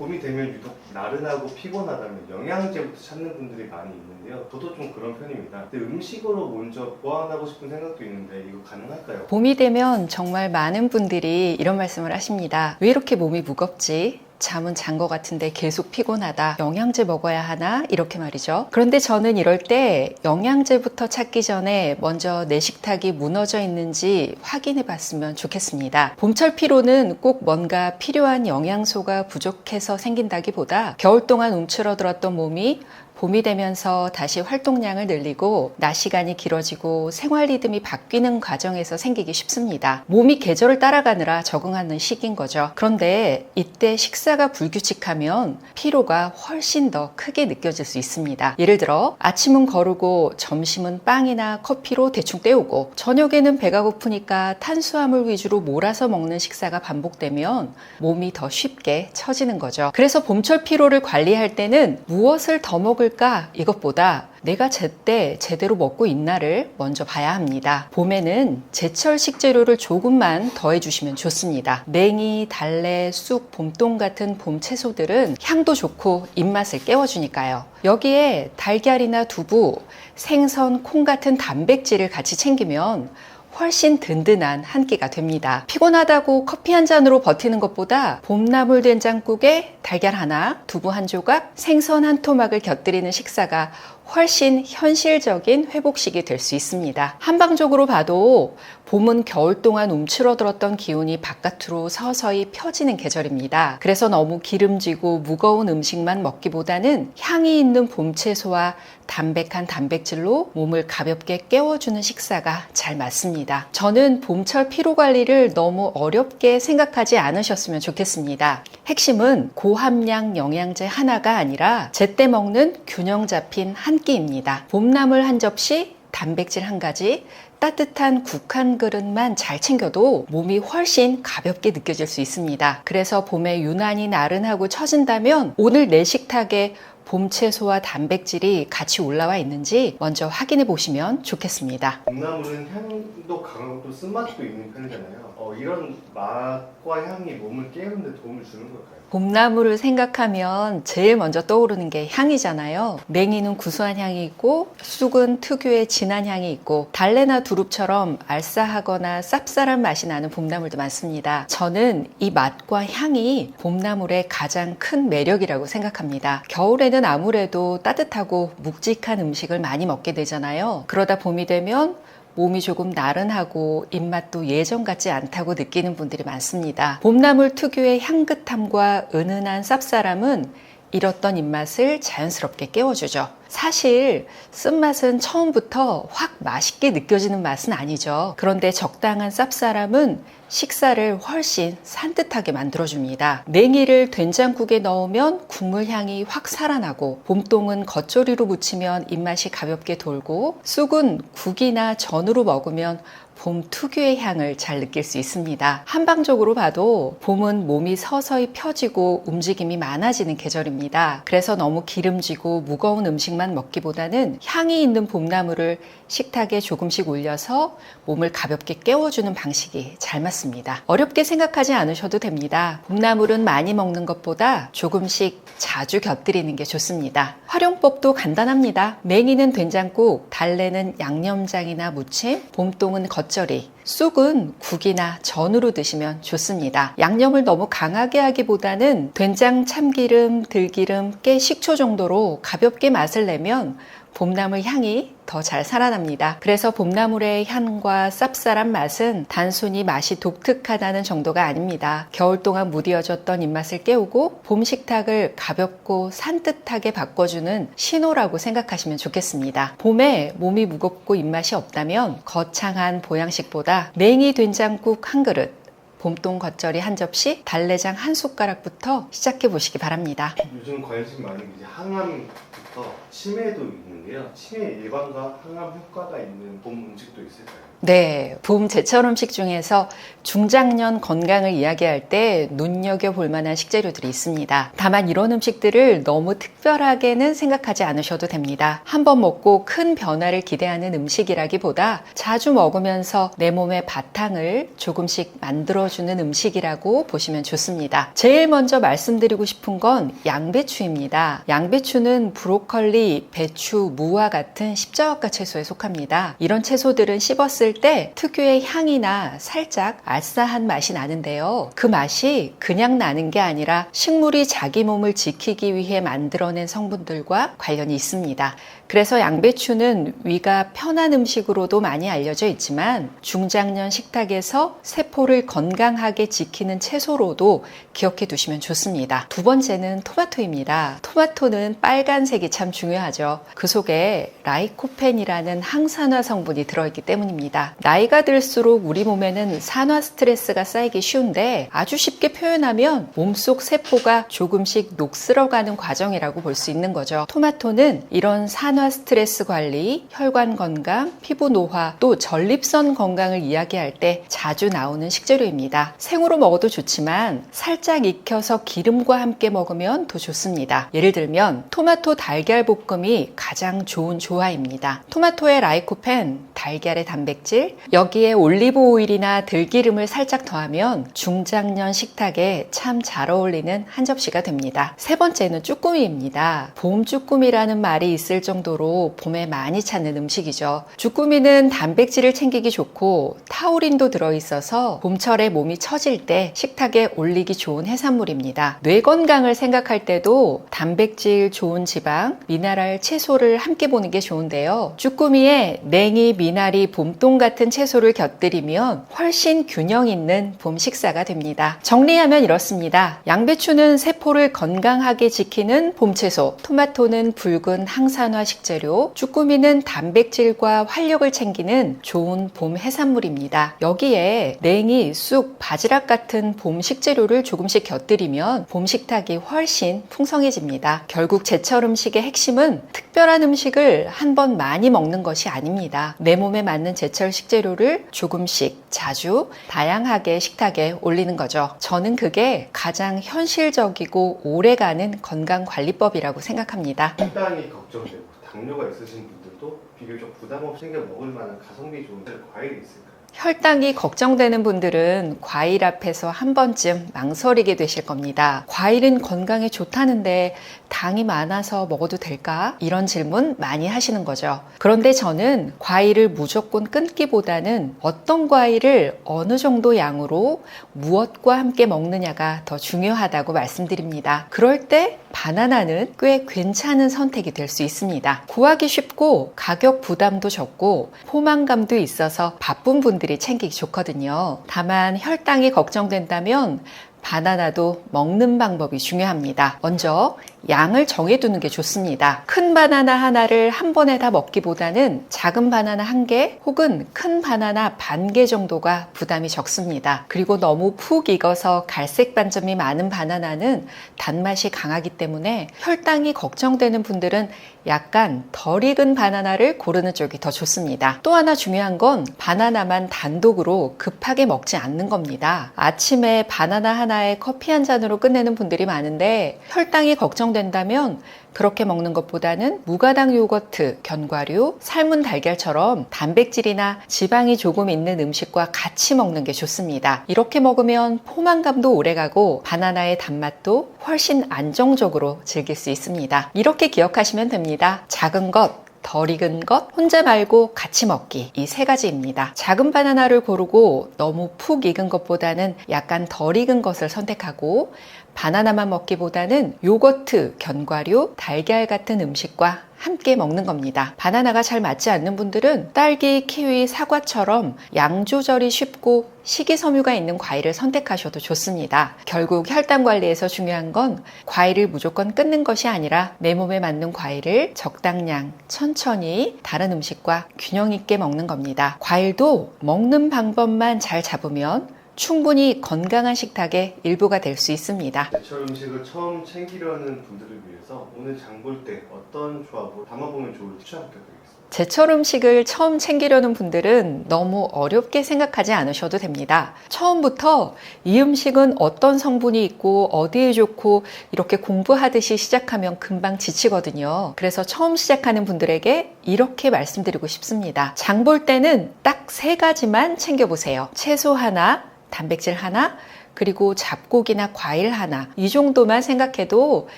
봄이 되면 유독 나른하고 피곤하다면 영양제부터 찾는 분들이 많이 있는데요. 저도 좀 그런 편입니다. 근데 음식으로 먼저 보완하고 싶은 생각도 있는데 이거 가능할까요? 봄이 되면 정말 많은 분들이 이런 말씀을 하십니다. 왜 이렇게 몸이 무겁지? 잠은 잔 것 같은데 계속 피곤하다. 영양제 먹어야 하나? 이렇게 말이죠. 그런데 저는 이럴 때 영양제부터 찾기 전에 먼저 내 식탁이 무너져 있는지 확인해 봤으면 좋겠습니다. 봄철 피로는 꼭 뭔가 필요한 영양소가 부족해서 생긴다기보다 겨울 동안 움츠러들었던 몸이 봄이 되면서 다시 활동량을 늘리고 낮 시간이 길어지고 생활 리듬이 바뀌는 과정에서 생기기 쉽습니다. 몸이 계절을 따라가느라 적응하는 시기인 거죠. 그런데 이때 식사가 불규칙하면 피로가 훨씬 더 크게 느껴질 수 있습니다. 예를 들어 아침은 거르고 점심은 빵이나 커피로 대충 때우고 저녁에는 배가 고프니까 탄수화물 위주로 몰아서 먹는 식사가 반복되면 몸이 더 쉽게 처지는 거죠. 그래서 봄철 피로를 관리할 때는 무엇을 더 먹을 이것보다 내가 제때 제대로 먹고 있나를 먼저 봐야 합니다. 봄에는 제철 식재료를 조금만 더해주시면 좋습니다. 냉이, 달래, 쑥, 봄동 같은 봄 채소들은 향도 좋고 입맛을 깨워주니까요. 여기에 달걀이나 두부, 생선, 콩 같은 단백질을 같이 챙기면 훨씬 든든한 한 끼가 됩니다. 피곤하다고 커피 한 잔으로 버티는 것보다 봄나물 된장국에 달걀 하나, 두부 한 조각, 생선 한 토막을 곁들이는 식사가 훨씬 현실적인 회복식이 될 수 있습니다. 한방적으로 봐도 봄은 겨울 동안 움츠러들었던 기운이 바깥으로 서서히 펴지는 계절입니다. 그래서 너무 기름지고 무거운 음식만 먹기보다는 향이 있는 봄 채소와 담백한 단백질로 몸을 가볍게 깨워주는 식사가 잘 맞습니다. 저는 봄철 피로 관리를 너무 어렵게 생각하지 않으셨으면 좋겠습니다. 핵심은 고함량 영양제 하나가 아니라 제때 먹는 균형 잡힌 한 끼입니다. 봄나물 한 접시, 단백질 한 가지, 따뜻한 국 한 그릇만 잘 챙겨도 몸이 훨씬 가볍게 느껴질 수 있습니다. 그래서 봄에 유난히 나른하고 처진다면 오늘 내 식탁에 봄 채소와 단백질이 같이 올라와 있는지 먼저 확인해 보시면 좋겠습니다. 봄나물은 향도 강하고 또 쓴맛도 있는 편이잖아요. 이런 맛과 향이 몸을 깨우는 데 도움을 주는 걸까요? 봄나물을 생각하면 제일 먼저 떠오르는 게 향이잖아요. 냉이는 구수한 향이 있고 쑥은 특유의 진한 향이 있고 달래나 두릅처럼 알싸하거나 쌉쌀한 맛이 나는 봄나물도 많습니다. 저는 이 맛과 향이 봄나물의 가장 큰 매력이라고 생각합니다. 겨울에는 아무래도 따뜻하고 묵직한 음식을 많이 먹게 되잖아요. 그러다 봄이 되면 몸이 조금 나른하고 입맛도 예전 같지 않다고 느끼는 분들이 많습니다. 봄나물 특유의 향긋함과 은은한 쌉쌀함은 잃었던 입맛을 자연스럽게 깨워주죠. 사실 쓴맛은 처음부터 확 맛있게 느껴지는 맛은 아니죠. 그런데 적당한 쌉쌀함은 식사를 훨씬 산뜻하게 만들어줍니다. 냉이를 된장국에 넣으면 국물 향이 확 살아나고 봄동은 겉절이로 무치면 입맛이 가볍게 돌고 쑥은 국이나 전으로 먹으면 봄 특유의 향을 잘 느낄 수 있습니다. 한방적으로 봐도 봄은 몸이 서서히 펴지고 움직임이 많아지는 계절입니다. 그래서 너무 기름지고 무거운 음식만 먹기보다는 향이 있는 봄나물을 식탁에 조금씩 올려서 몸을 가볍게 깨워주는 방식이 잘 맞습니다. 어렵게 생각하지 않으셔도 됩니다. 봄나물은 많이 먹는 것보다 조금씩 자주 곁들이는 게 좋습니다. 활용법도 간단합니다. 냉이는 된장국, 달래는 양념장이나 무침, 봄동은 겉절이, 쑥은 국이나 전으로 드시면 좋습니다. 양념을 너무 강하게 하기보다는 된장, 참기름, 들기름, 깨, 식초 정도로 가볍게 맛을 내면 봄나물 향이 더 잘 살아납니다. 그래서 봄나물의 향과 쌉쌀한 맛은 단순히 맛이 독특하다는 정도가 아닙니다. 겨울 동안 무디어졌던 입맛을 깨우고 봄 식탁을 가볍고 산뜻하게 바꿔주는 신호라고 생각하시면 좋겠습니다. 봄에 몸이 무겁고 입맛이 없다면 거창한 보양식보다 냉이 된장국 한 그릇, 봄동 겉절이 한 접시, 달래장 한 숟가락부터 시작해 보시기 바랍니다. 요즘 관심 많은 게 이제 항암부터 치매도 있는데요. 치매 예방과 항암 효과가 있는 봄 음식도 있을까요? 네, 봄 제철 음식 중에서 중장년 건강을 이야기할 때 눈여겨볼 만한 식재료들이 있습니다. 다만 이런 음식들을 너무 특별하게는 생각하지 않으셔도 됩니다. 한번 먹고 큰 변화를 기대하는 음식이라기보다 자주 먹으면서 내 몸의 바탕을 조금씩 만들어주는 음식이라고 보시면 좋습니다. 제일 먼저 말씀드리고 싶은 건 양배추입니다. 양배추는 브로콜리, 배추, 무와 같은 십자화과 채소에 속합니다. 이런 채소들은 씹었을 때 특유의 향이나 살짝 알싸한 맛이 나는데요. 그 맛이 그냥 나는 게 아니라 식물이 자기 몸을 지키기 위해 만들어낸 성분들과 관련이 있습니다. 그래서 양배추는 위가 편한 음식으로도 많이 알려져 있지만 중장년 식탁에서 세포를 건강하게 지키는 채소로도 기억해 두시면 좋습니다. 두 번째는 토마토입니다. 토마토는 빨간색이 참 중요하죠. 그 속에 라이코펜이라는 항산화 성분이 들어있기 때문입니다. 나이가 들수록 우리 몸에는 산화 스트레스가 쌓이기 쉬운데 아주 쉽게 표현하면 몸속 세포가 조금씩 녹슬어가는 과정이라고 볼 수 있는 거죠. 토마토는 이런 산화 스트레스 관리, 혈관 건강, 피부 노화, 또 전립선 건강을 이야기할 때 자주 나오는 식재료입니다. 생으로 먹어도 좋지만 살짝 익혀서 기름과 함께 먹으면 더 좋습니다. 예를 들면 토마토 달걀 볶음이 가장 좋은 조화입니다. 토마토의 라이코펜, 달걀의 단백질, 여기에 올리브 오일이나 들기름을 살짝 더하면 중장년 식탁에 참 잘 어울리는 한 접시가 됩니다. 세 번째는 쭈꾸미입니다. 봄 쭈꾸미라는 말이 있을 정도로 봄에 많이 찾는 음식이죠. 쭈꾸미는 단백질을 챙기기 좋고 타우린도 들어있어서 봄철에 몸이 처질 때 식탁에 올리기 좋은 해산물입니다. 뇌 건강을 생각할 때도 단백질, 좋은 지방, 미네랄, 채소를 함께 보는 게 좋은데요. 쭈꾸미에 냉이, 미나리, 봄동 같은 채소를 곁들이면 훨씬 균형 있는 봄 식사가 됩니다. 정리하면 이렇습니다. 양배추는 세포를 건강하게 지키는 봄 채소, 토마토는 붉은 항산화 식재료, 쭈꾸미는 단백질과 활력을 챙기는 좋은 봄 해산물입니다. 여기에 냉이, 쑥, 바지락 같은 봄 식재료를 조금씩 곁들이면 봄 식탁이 훨씬 풍성해집니다. 결국 제철 음식의 핵심은 특별한 음식을 한 번 많이 먹는 것이 아닙니다. 내 몸에 맞는 제철 식재료를 조금씩 자주 다양하게 식탁에 올리는 거죠. 저는 그게 가장 현실적이고 오래가는 건강관리법이라고 생각합니다. 혈당이 걱정되고 당뇨가 있으신 분들도 비교적 부담 없이 챙겨 먹을 만한 가성비 좋은 과일이 있을까요? 혈당이 걱정되는 분들은 과일 앞에서 한 번쯤 망설이게 되실 겁니다. 과일은 건강에 좋다는데 당이 많아서 먹어도 될까? 이런 질문 많이 하시는 거죠. 그런데 저는 과일을 무조건 끊기보다는 어떤 과일을 어느 정도 양으로 무엇과 함께 먹느냐가 더 중요하다고 말씀드립니다. 그럴 때 바나나는 꽤 괜찮은 선택이 될 수 있습니다. 구하기 쉽고 가격 부담도 적고 포만감도 있어서 바쁜 분들이 챙기기 좋거든요. 다만 혈당이 걱정된다면 바나나도 먹는 방법이 중요합니다. 먼저 양을 정해두는 게 좋습니다. 큰 바나나 하나를 한 번에 다 먹기보다는 작은 바나나 한 개 혹은 큰 바나나 반 개 정도가 부담이 적습니다. 그리고 너무 푹 익어서 갈색 반점이 많은 바나나는 단맛이 강하기 때문에 혈당이 걱정되는 분들은 약간 덜 익은 바나나를 고르는 쪽이 더 좋습니다. 또 하나 중요한 건 바나나만 단독으로 급하게 먹지 않는 겁니다. 아침에 바나나 하나에 커피 한 잔으로 끝내는 분들이 많은데 혈당이 걱정된다면 그렇게 먹는 것보다는 무가당 요거트, 견과류, 삶은 달걀처럼 단백질이나 지방이 조금 있는 음식과 같이 먹는 게 좋습니다. 이렇게 먹으면 포만감도 오래가고 바나나의 단맛도 훨씬 안정적으로 즐길 수 있습니다. 이렇게 기억하시면 됩니다. 작은 것, 덜 익은 것, 혼자 말고 같이 먹기, 이 세 가지입니다. 작은 바나나를 고르고 너무 푹 익은 것보다는 약간 덜 익은 것을 선택하고 바나나만 먹기보다는 요거트, 견과류, 달걀 같은 음식과 함께 먹는 겁니다. 바나나가 잘 맞지 않는 분들은 딸기, 키위, 사과처럼 양 조절이 쉽고 식이섬유가 있는 과일을 선택하셔도 좋습니다. 결국 혈당 관리에서 중요한 건 과일을 무조건 끊는 것이 아니라 내 몸에 맞는 과일을 적당량, 천천히 다른 음식과 균형 있게 먹는 겁니다. 과일도 먹는 방법만 잘 잡으면 충분히 건강한 식탁의 일부가 될 수 있습니다. 제철 음식을 처음 챙기려는 분들을 위해서 오늘 장 볼 때 어떤 조합으로 담아보면 좋을지 추천 부탁드리겠습니다. 제철 음식을 처음 챙기려는 분들은 너무 어렵게 생각하지 않으셔도 됩니다. 처음부터 이 음식은 어떤 성분이 있고 어디에 좋고 이렇게 공부하듯이 시작하면 금방 지치거든요. 그래서 처음 시작하는 분들에게 이렇게 말씀드리고 싶습니다. 장 볼 때는 딱 3가지만 챙겨보세요. 채소 하나, 단백질 하나, 그리고 잡곡이나 과일 하나, 이 정도만 생각해도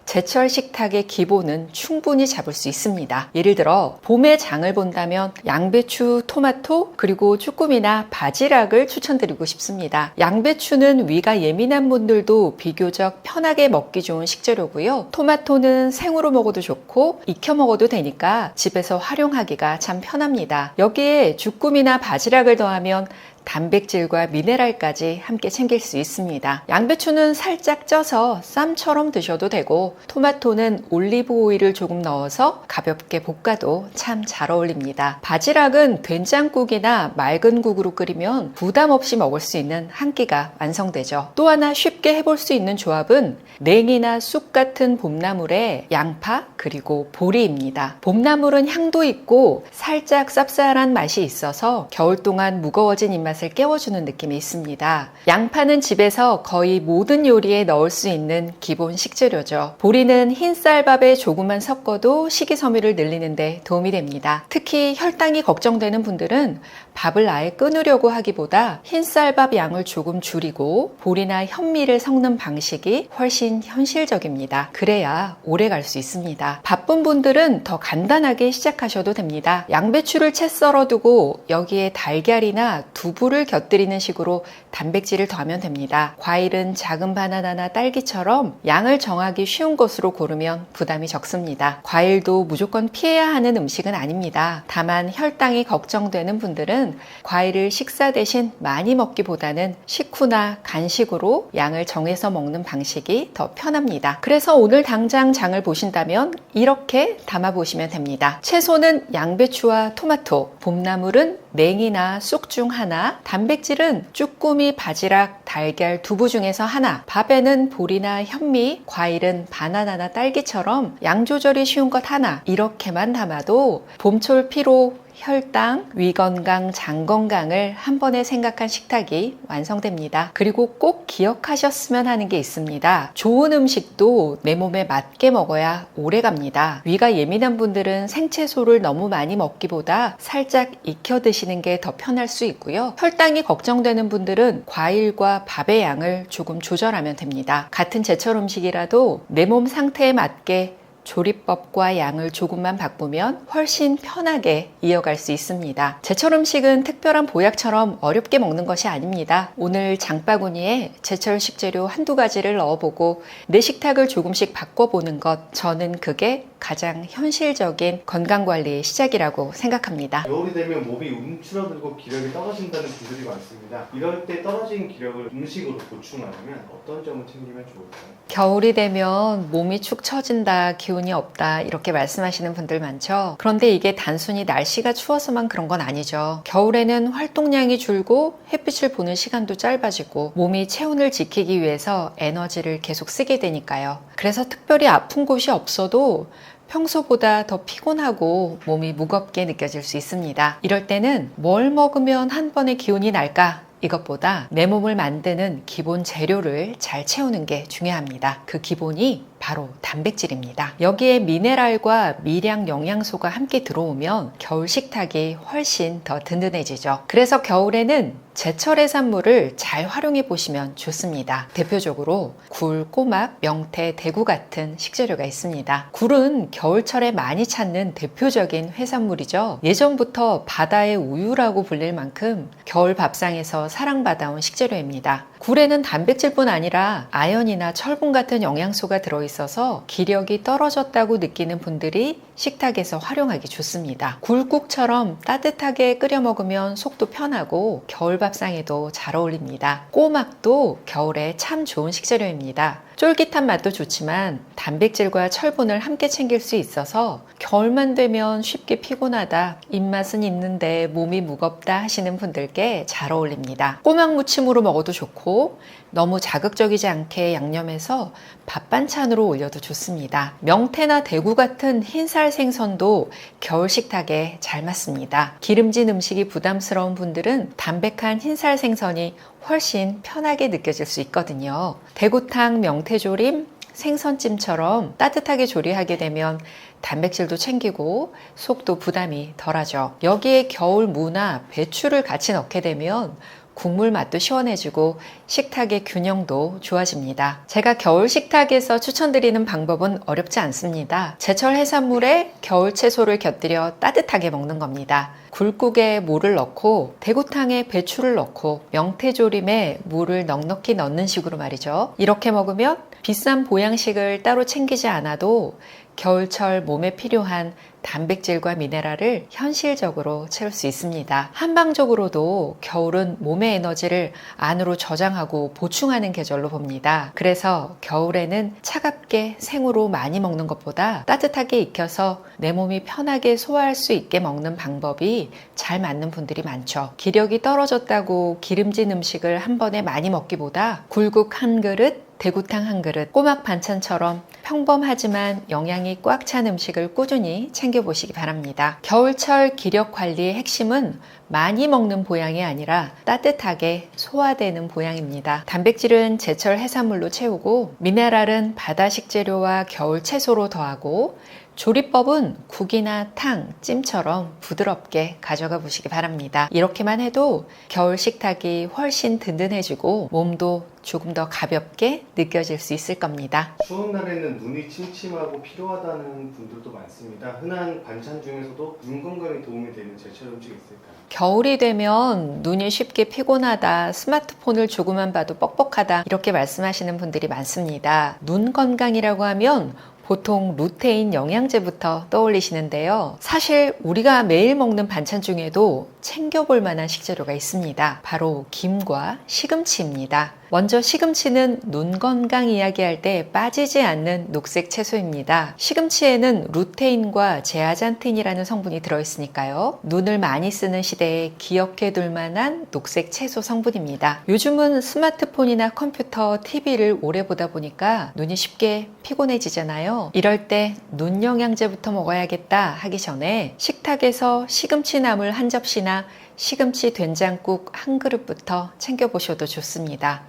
제철 식탁의 기본은 충분히 잡을 수 있습니다. 예를 들어 봄에 장을 본다면 양배추, 토마토, 그리고 쭈꾸미나 바지락을 추천드리고 싶습니다. 양배추는 위가 예민한 분들도 비교적 편하게 먹기 좋은 식재료고요. 토마토는 생으로 먹어도 좋고 익혀 먹어도 되니까 집에서 활용하기가 참 편합니다. 여기에 쭈꾸미나 바지락을 더하면 단백질과 미네랄까지 함께 챙길 수 있습니다. 양배추는 살짝 쪄서 쌈처럼 드셔도 되고 토마토는 올리브 오일을 조금 넣어서 가볍게 볶아도 참 잘 어울립니다. 바지락은 된장국이나 맑은 국으로 끓이면 부담 없이 먹을 수 있는 한 끼가 완성되죠. 또 하나 쉽게 해볼 수 있는 조합은 냉이나 쑥 같은 봄나물에 양파 그리고 보리입니다. 봄나물은 향도 있고 살짝 쌉쌀한 맛이 있어서 겨울 동안 무거워진 입맛을 깨워주는 느낌이 있습니다. 양파는 집에서 거의 모든 요리에 넣을 수 있는 기본 식재료죠. 보리는 흰쌀밥에 조금만 섞어도 식이섬유를 늘리는 데 도움이 됩니다. 특히 혈당이 걱정되는 분들은 밥을 아예 끊으려고 하기보다 흰쌀밥 양을 조금 줄이고 보리나 현미를 섞는 방식이 훨씬 현실적입니다. 그래야 오래 갈 수 있습니다. 바쁜 분들은 더 간단하게 시작하셔도 됩니다. 양배추를 채 썰어두고 여기에 달걀이나 두부를 곁들이는 식으로 단백질을 더하면 됩니다. 과일은 작은 바나나나 딸기처럼 양을 정하기 쉬운 것으로 고르면 부담이 적습니다. 과일도 무조건 피해야 하는 음식은 아닙니다. 다만 혈당이 걱정되는 분들은 과일을 식사 대신 많이 먹기보다는 식후나 간식으로 양을 정해서 먹는 방식이 더 편합니다. 그래서 오늘 당장 장을 보신다면 이렇게 담아보시면 됩니다. 채소는 양배추와 토마토, 봄나물은 냉이나 쑥 중 하나, 단백질은 쭈꾸미, 바지락, 달걀, 두부 중에서 하나, 밥에는 보리나 현미, 과일은 바나나나 딸기처럼 양 조절이 쉬운 것 하나, 이렇게만 담아도 봄철 피로, 혈당, 위건강, 장건강을 한 번에 생각한 식탁이 완성됩니다. 그리고 꼭 기억하셨으면 하는 게 있습니다. 좋은 음식도 내 몸에 맞게 먹어야 오래 갑니다. 위가 예민한 분들은 생채소를 너무 많이 먹기보다 살짝 익혀 드시는 게 더 편할 수 있고요. 혈당이 걱정되는 분들은 과일과 밥의 양을 조금 조절하면 됩니다. 같은 제철 음식이라도 내 몸 상태에 맞게 조리법과 양을 조금만 바꾸면 훨씬 편하게 이어갈 수 있습니다. 제철 음식은 특별한 보약처럼 어렵게 먹는 것이 아닙니다. 오늘 장바구니에 제철 식재료 한두 가지를 넣어보고 내 식탁을 조금씩 바꿔보는 것, 저는 그게 가장 현실적인 건강관리의 시작이라고 생각합니다. 겨울이 되면 몸이 움츠러들고 기력이 떨어진다는 분들이 많습니다. 이럴 때 떨어진 기력을 음식으로 보충하려면 어떤 점을 챙기면 좋을까요? 겨울이 되면 몸이 축 처진다, 기운이 없다 이렇게 말씀하시는 분들 많죠. 그런데 이게 단순히 날씨가 추워서만 그런 건 아니죠. 겨울에는 활동량이 줄고 햇빛을 보는 시간도 짧아지고 몸이 체온을 지키기 위해서 에너지를 계속 쓰게 되니까요. 그래서 특별히 아픈 곳이 없어도 평소보다 더 피곤하고 몸이 무겁게 느껴질 수 있습니다. 이럴 때는 뭘 먹으면 한 번에 기운이 날까? 이것보다 내 몸을 만드는 기본 재료를 잘 채우는 게 중요합니다. 그 기본이 바로 단백질입니다. 여기에 미네랄과 미량 영양소가 함께 들어오면 겨울 식탁이 훨씬 더 든든해지죠. 그래서 겨울에는 제철 해산물을 잘 활용해 보시면 좋습니다. 대표적으로 굴, 꼬막, 명태, 대구 같은 식재료가 있습니다. 굴은 겨울철에 많이 찾는 대표적인 해산물이죠. 예전부터 바다의 우유라고 불릴 만큼 겨울 밥상에서 사랑받아온 식재료입니다. 굴에는 단백질뿐 아니라 아연이나 철분 같은 영양소가 들어있어서 기력이 떨어졌다고 느끼는 분들이 식탁에서 활용하기 좋습니다. 굴국처럼 따뜻하게 끓여 먹으면 속도 편하고 겨울밥 밥상에도 잘 어울립니다. 꼬막도 겨울에 참 좋은 식재료입니다. 쫄깃한 맛도 좋지만 단백질과 철분을 함께 챙길 수 있어서 겨울만 되면 쉽게 피곤하다, 입맛은 있는데 몸이 무겁다 하시는 분들께 잘 어울립니다. 꼬막 무침으로 먹어도 좋고 너무 자극적이지 않게 양념해서 밥 반찬으로 올려도 좋습니다. 명태나 대구 같은 흰살 생선도 겨울 식탁에 잘 맞습니다. 기름진 음식이 부담스러운 분들은 담백한 흰살 생선이 훨씬 편하게 느껴질 수 있거든요. 대구탕, 명태조림, 생선찜처럼 따뜻하게 조리하게 되면 단백질도 챙기고 속도 부담이 덜하죠. 여기에 겨울 무나 배추를 같이 넣게 되면 국물 맛도 시원해지고 식탁의 균형도 좋아집니다. 제가 겨울 식탁에서 추천드리는 방법은 어렵지 않습니다. 제철 해산물에 겨울 채소를 곁들여 따뜻하게 먹는 겁니다. 굴국에 무를 넣고 대구탕에 배추를 넣고 명태조림에 무를 넉넉히 넣는 식으로 말이죠. 이렇게 먹으면 비싼 보양식을 따로 챙기지 않아도 겨울철 몸에 필요한 단백질과 미네랄을 현실적으로 채울 수 있습니다. 한방적으로도 겨울은 몸의 에너지를 안으로 저장하고 보충하는 계절로 봅니다. 그래서 겨울에는 차갑게 생으로 많이 먹는 것보다 따뜻하게 익혀서 내 몸이 편하게 소화할 수 있게 먹는 방법이 잘 맞는 분들이 많죠. 기력이 떨어졌다고 기름진 음식을 한 번에 많이 먹기보다 굴국 한 그릇, 대구탕 한 그릇, 꼬막 반찬처럼 평범하지만 영양이 꽉 찬 음식을 꾸준히 챙겨보시기 바랍니다. 겨울철 기력 관리의 핵심은 많이 먹는 보양이 아니라 따뜻하게 소화되는 보양입니다. 단백질은 제철 해산물로 채우고 미네랄은 바다 식재료와 겨울 채소로 더하고 조리법은 국이나 탕, 찜처럼 부드럽게 가져가 보시기 바랍니다. 이렇게만 해도 겨울 식탁이 훨씬 든든해지고 몸도 조금 더 가볍게 느껴질 수 있을 겁니다. 추운 날에는 눈이 침침하고 피로하다는 분들도 많습니다. 흔한 반찬 중에서도 눈 건강에 도움이 되는 제철 음식이 있을까요? 겨울이 되면 눈이 쉽게 피곤하다, 스마트폰을 조금만 봐도 뻑뻑하다 이렇게 말씀하시는 분들이 많습니다. 눈 건강이라고 하면 보통 루테인 영양제부터 떠올리시는데요. 사실 우리가 매일 먹는 반찬 중에도 챙겨볼 만한 식재료가 있습니다. 바로 김과 시금치입니다. 먼저 시금치는 눈 건강 이야기할 때 빠지지 않는 녹색 채소입니다. 시금치에는 루테인과 제아잔틴이라는 성분이 들어있으니까요. 눈을 많이 쓰는 시대에 기억해둘 만한 녹색 채소 성분입니다. 요즘은 스마트폰이나 컴퓨터, TV를 오래 보다 보니까 눈이 쉽게 피곤해지잖아요. 이럴 때 눈 영양제부터 먹어야겠다 하기 전에 식탁에서 시금치 나물 한 접시나 시금치 된장국 한 그릇부터 챙겨보셔도 좋습니다.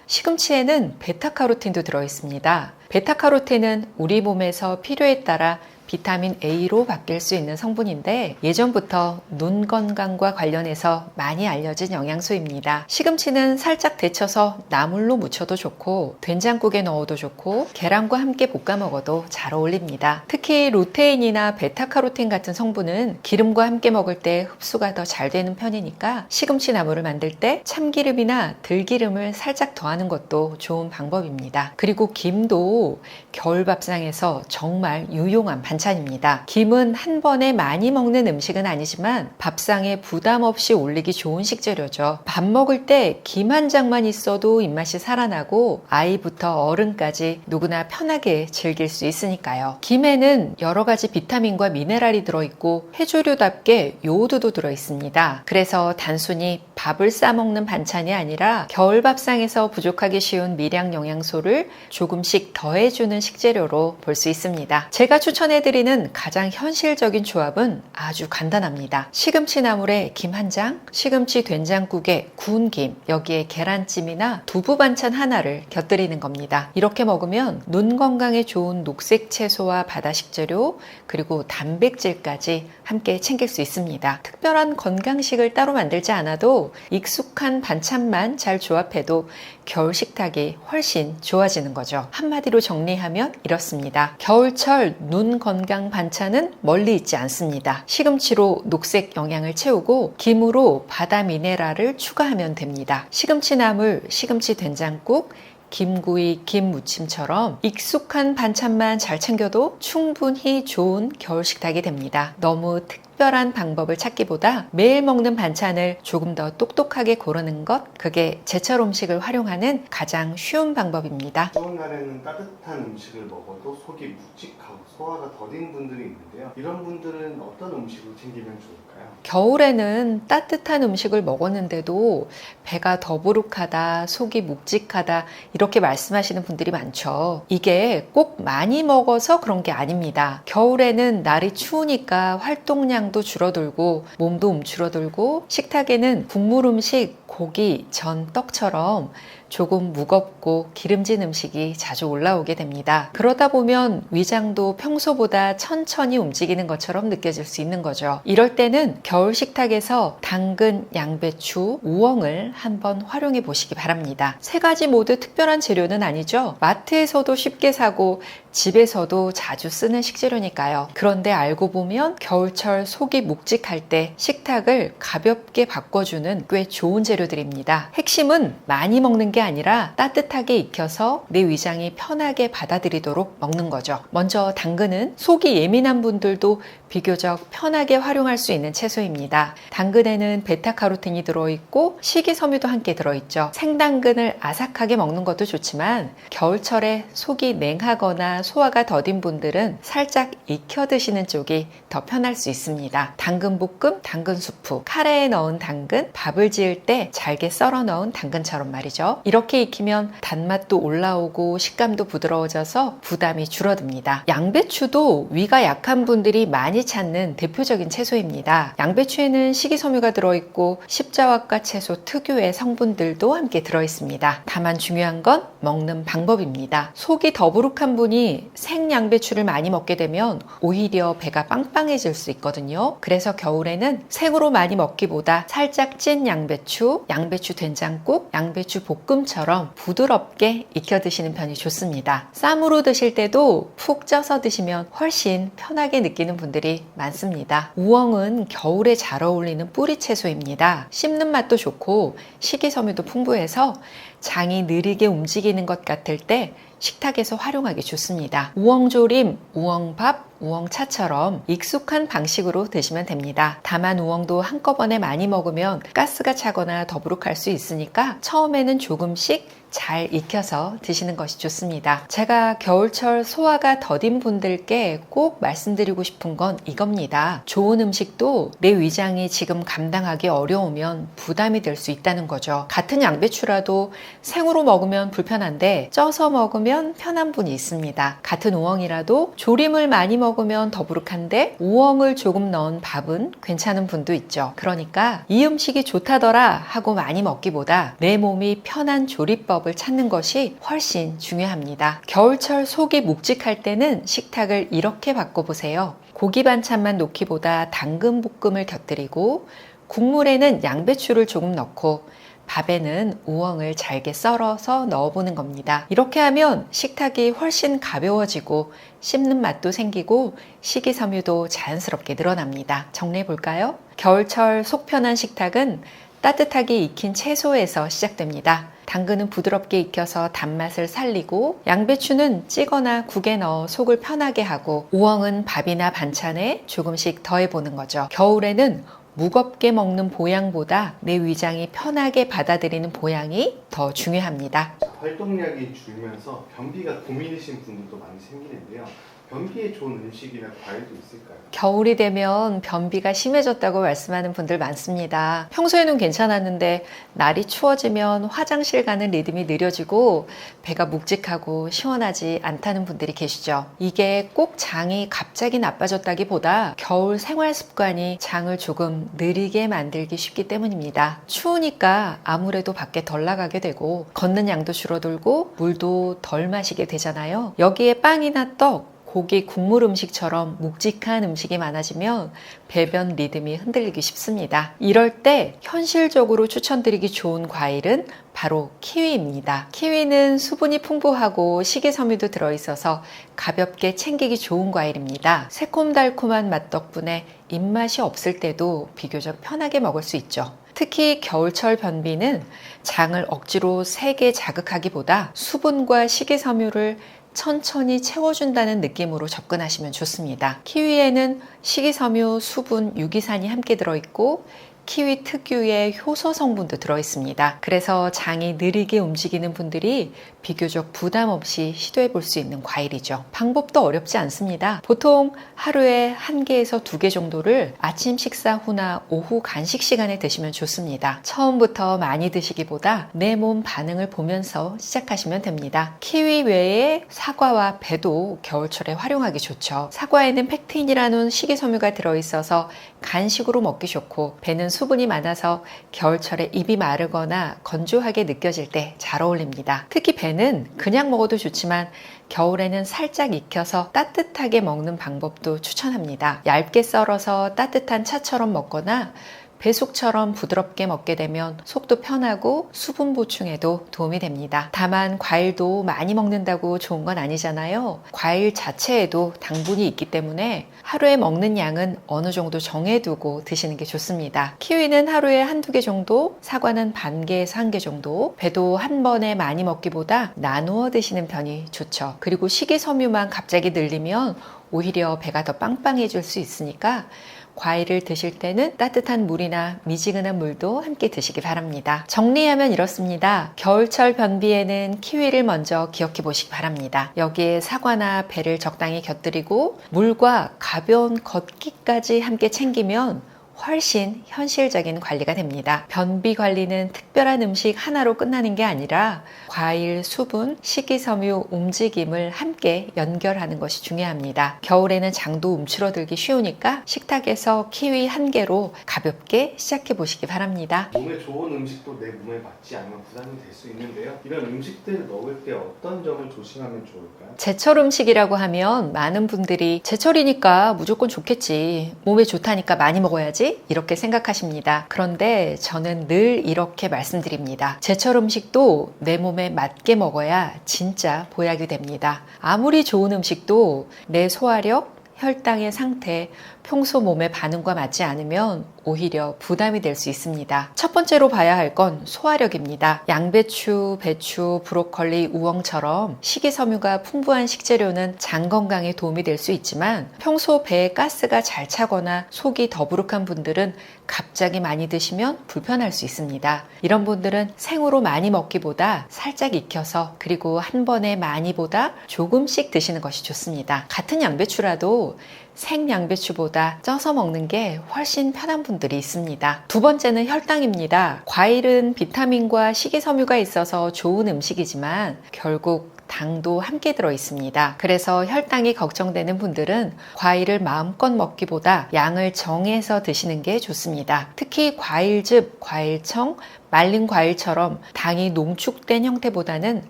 시금치에는 베타카로틴도 들어있습니다. 베타카로틴은 우리 몸에서 필요에 따라 비타민 A로 바뀔 수 있는 성분인데 예전부터 눈 건강과 관련해서 많이 알려진 영양소입니다. 시금치는 살짝 데쳐서 나물로 무쳐도 좋고 된장국에 넣어도 좋고 계란과 함께 볶아 먹어도 잘 어울립니다. 특히 루테인이나 베타카로틴 같은 성분은 기름과 함께 먹을 때 흡수가 더 잘 되는 편이니까 시금치 나물을 만들 때 참기름이나 들기름을 살짝 더하는 것도 좋은 방법입니다. 그리고 김도 겨울 밥상에서 정말 유용한 반찬입니다. 김은 한 번에 많이 먹는 음식은 아니지만 밥상에 부담 없이 올리기 좋은 식재료죠. 밥 먹을 때 김 한 장만 있어도 입맛이 살아나고 아이부터 어른까지 누구나 편하게 즐길 수 있으니까요. 김에는 여러 가지 비타민과 미네랄이 들어있고 해조류답게 요오드도 들어있습니다. 그래서 단순히 밥을 싸먹는 반찬이 아니라 겨울 밥상에서 부족하기 쉬운 미량 영양소를 조금씩 더해주는 식재료로 볼 수 있습니다. 제가 추천해드리는 가장 현실적인 조합은 아주 간단합니다. 시금치 나물에 김 한 장, 시금치 된장국에 구운 김, 여기에 계란찜이나 두부 반찬 하나를 곁들이는 겁니다. 이렇게 먹으면 눈 건강에 좋은 녹색 채소와 바다 식재료 그리고 단백질까지 함께 챙길 수 있습니다. 특별한 건강식을 따로 만들지 않아도 익숙한 반찬만 잘 조합해도 겨울 식탁이 훨씬 좋아지는 거죠. 한마디로 정리하면 이렇습니다. 겨울철 눈 건강 반찬은 멀리 있지 않습니다. 시금치로 녹색 영양을 채우고 김으로 바다 미네랄을 추가하면 됩니다. 시금치 나물, 시금치 된장국, 김구이, 김무침처럼 익숙한 반찬만 잘 챙겨도 충분히 좋은 겨울 식탁이 됩니다. 너무 특별한 방법을 찾기보다 매일 먹는 반찬을 조금 더 똑똑하게 고르는 것, 그게 제철 음식을 활용하는 가장 쉬운 방법입니다. 추운 날에는 따뜻한 음식을 먹어도 속이 묵직하고 소화가 더딘 분들이 있는데요. 이런 분들은 어떤 음식을 챙기면 좋을까요? 겨울에는 따뜻한 음식을 먹었는데도 배가 더부룩하다, 속이 묵직하다 이렇게 말씀하시는 분들이 많죠. 이게 꼭 많이 먹어서 그런 게 아닙니다. 겨울에는 날이 추우니까 활동량도 줄어들고 몸도 움츠러들고 식탁에는 국물 음식, 고기, 전, 떡처럼 조금 무겁고 기름진 음식이 자주 올라오게 됩니다. 그러다 보면 위장도 평소보다 천천히 움직이는 것처럼 느껴질 수 있는 거죠. 이럴 때는 겨울 식탁에서 당근, 양배추, 우엉을 한번 활용해 보시기 바랍니다. 세 가지 모두 특별한 재료는 아니죠. 마트에서도 쉽게 사고 집에서도 자주 쓰는 식재료니까요. 그런데 알고 보면 겨울철 속이 묵직할 때 식탁을 가볍게 바꿔주는 꽤 좋은 재료들입니다. 핵심은 많이 먹는 게 아니라 따뜻하게 익혀서 내 위장이 편하게 받아들이도록 먹는 거죠. 먼저 당근은 속이 예민한 분들도 비교적 편하게 활용할 수 있는 채소입니다. 당근에는 베타카로틴이 들어있고 식이섬유도 함께 들어있죠. 생당근을 아삭하게 먹는 것도 좋지만 겨울철에 속이 냉하거나 소화가 더딘 분들은 살짝 익혀 드시는 쪽이 더 편할 수 있습니다. 당근볶음, 당근수프, 카레에 넣은 당근, 밥을 지을 때 잘게 썰어 넣은 당근처럼 말이죠. 이렇게 익히면 단맛도 올라오고 식감도 부드러워져서 부담이 줄어듭니다. 양배추도 위가 약한 분들이 많이 찾는 대표적인 채소입니다. 양배추에는 식이섬유가 들어있고 십자화과 채소 특유의 성분들도 함께 들어있습니다. 다만 중요한 건 먹는 방법입니다. 속이 더부룩한 분이 생양배추를 많이 먹게 되면 오히려 배가 빵빵해질 수 있거든요. 그래서 겨울에는 생으로 많이 먹기보다 살짝 찐 양배추, 양배추 된장국, 양배추 볶음처럼 부드럽게 익혀 드시는 편이 좋습니다. 쌈으로 드실 때도 푹 쪄서 드시면 훨씬 편하게 느끼는 분들이 많습니다. 우엉은 겨울에 잘 어울리는 뿌리 채소입니다. 씹는 맛도 좋고 식이섬유도 풍부해서 장이 느리게 움직이는 것 같을 때 식탁에서 활용하기 좋습니다. 우엉조림, 우엉밥, 우엉차처럼 익숙한 방식으로 드시면 됩니다. 다만 우엉도 한꺼번에 많이 먹으면 가스가 차거나 더부룩할 수 있으니까 처음에는 조금씩 잘 익혀서 드시는 것이 좋습니다. 제가 겨울철 소화가 더딘 분들께 꼭 말씀드리고 싶은 건 이겁니다. 좋은 음식도 내 위장이 지금 감당하기 어려우면 부담이 될 수 있다는 거죠. 같은 양배추라도 생으로 먹으면 불편한데 쪄서 먹으면 편한 분이 있습니다. 같은 우엉이라도 조림을 많이 먹으면 더부룩한데 우엉을 조금 넣은 밥은 괜찮은 분도 있죠. 그러니까 이 음식이 좋다더라 하고 많이 먹기보다 내 몸이 편한 조리법 을 찾는 것이 훨씬 중요합니다. 겨울철 속이 묵직할 때는 식탁을 이렇게 바꿔보세요. 고기 반찬만 놓기보다 당근 볶음을 곁들이고 국물에는 양배추를 조금 넣고 밥에는 우엉을 잘게 썰어서 넣어보는 겁니다. 이렇게 하면 식탁이 훨씬 가벼워지고 씹는 맛도 생기고 식이섬유도 자연스럽게 늘어납니다. 정리해 볼까요? 겨울철 속 편한 식탁은 따뜻하게 익힌 채소에서 시작됩니다. 당근은 부드럽게 익혀서 단맛을 살리고 양배추는 찌거나 국에 넣어 속을 편하게 하고 우엉은 밥이나 반찬에 조금씩 더해보는 거죠. 겨울에는 무겁게 먹는 보양보다 내 위장이 편하게 받아들이는 보양이 더 중요합니다. 활동량이 줄면서 변비가 고민이신 분들도 많이 생기는데요. 변비에 좋은 음식이나 과일도 있을까요? 겨울이 되면 변비가 심해졌다고 말씀하는 분들 많습니다. 평소에는 괜찮았는데 날이 추워지면 화장실 가는 리듬이 느려지고 배가 묵직하고 시원하지 않다는 분들이 계시죠. 이게 꼭 장이 갑자기 나빠졌다기보다 겨울 생활 습관이 장을 조금 느리게 만들기 쉽기 때문입니다. 추우니까 아무래도 밖에 덜 나가게 되고 걷는 양도 줄어들고 물도 덜 마시게 되잖아요. 여기에 빵이나 떡, 고기, 국물 음식처럼 묵직한 음식이 많아지면 배변 리듬이 흔들리기 쉽습니다. 이럴 때 현실적으로 추천드리기 좋은 과일은 바로 키위입니다. 키위는 수분이 풍부하고 식이섬유도 들어있어서 가볍게 챙기기 좋은 과일입니다. 새콤달콤한 맛 덕분에 입맛이 없을 때도 비교적 편하게 먹을 수 있죠. 특히 겨울철 변비는 장을 억지로 세게 자극하기보다 수분과 식이섬유를 천천히 채워준다는 느낌으로 접근하시면 좋습니다. 키위에는 식이섬유, 수분, 유기산이 함께 들어있고 키위 특유의 효소 성분도 들어있습니다. 그래서 장이 느리게 움직이는 분들이 비교적 부담 없이 시도해 볼 수 있는 과일이죠. 방법도 어렵지 않습니다. 보통 하루에 1개에서 2개 정도를 아침 식사 후나 오후 간식 시간에 드시면 좋습니다. 처음부터 많이 드시기보다 내 몸 반응을 보면서 시작하시면 됩니다. 키위 외에 사과와 배도 겨울철에 활용하기 좋죠. 사과에는 펙틴이라는 식이섬유가 들어있어서 간식으로 먹기 좋고, 배는 수분이 많아서 겨울철에 입이 마르거나 건조하게 느껴질 때 잘 어울립니다. 특히 배는 그냥 먹어도 좋지만 겨울에는 살짝 익혀서 따뜻하게 먹는 방법도 추천합니다. 얇게 썰어서 따뜻한 차처럼 먹거나 배숙처럼 부드럽게 먹게 되면 속도 편하고 수분 보충에도 도움이 됩니다. 다만 과일도 많이 먹는다고 좋은 건 아니잖아요. 과일 자체에도 당분이 있기 때문에 하루에 먹는 양은 어느 정도 정해두고 드시는 게 좋습니다. 키위는 하루에 1-2개 정도, 사과는 반 개에서 1개 정도, 배도 한 번에 많이 먹기보다 나누어 드시는 편이 좋죠. 그리고 식이섬유만 갑자기 늘리면 오히려 배가 더 빵빵해질 수 있으니까 과일을 드실 때는 따뜻한 물이나 미지근한 물도 함께 드시기 바랍니다. 정리하면 이렇습니다. 겨울철 변비에는 키위를 먼저 기억해 보시기 바랍니다. 여기에 사과나 배를 적당히 곁들이고 물과 가벼운 걷기까지 함께 챙기면 훨씬 현실적인 관리가 됩니다. 변비 관리는 특별한 음식 하나로 끝나는 게 아니라 과일, 수분, 식이섬유, 움직임을 함께 연결하는 것이 중요합니다. 겨울에는 장도 움츠러들기 쉬우니까 식탁에서 키위 1개로 가볍게 시작해 보시기 바랍니다. 몸에 좋은 음식도 내 몸에 맞지 않으면 부담이 될 수 있는데요. 이런 음식들을 먹을 때 어떤 점을 조심하면 좋을까요? 제철 음식이라고 하면 많은 분들이 제철이니까 무조건 좋겠지, 몸에 좋다니까 많이 먹어야지, 이렇게 생각하십니다. 그런데 저는 늘 이렇게 말씀드립니다. 제철 음식도 내 몸에 맞게 먹어야 진짜 보약이 됩니다. 아무리 좋은 음식도 내 소화력, 혈당의 상태, 평소 몸의 반응과 맞지 않으면 오히려 부담이 될 수 있습니다. 첫 번째로 봐야 할 건 소화력입니다. 양배추, 배추, 브로콜리, 우엉처럼 식이섬유가 풍부한 식재료는 장 건강에 도움이 될 수 있지만 평소 배에 가스가 잘 차거나 속이 더부룩한 분들은 갑자기 많이 드시면 불편할 수 있습니다. 이런 분들은 생으로 많이 먹기보다 살짝 익혀서, 그리고 한 번에 많이보다 조금씩 드시는 것이 좋습니다. 같은 양배추라도 생양배추보다 쪄서 먹는 게 훨씬 편한 분들이 있습니다. 두 번째는 혈당입니다. 과일은 비타민과 식이섬유가 있어서 좋은 음식이지만 결국 당도 함께 들어 있습니다. 그래서 혈당이 걱정되는 분들은 과일을 마음껏 먹기보다 양을 정해서 드시는 게 좋습니다. 특히 과일즙, 과일청, 말린 과일처럼 당이 농축된 형태보다는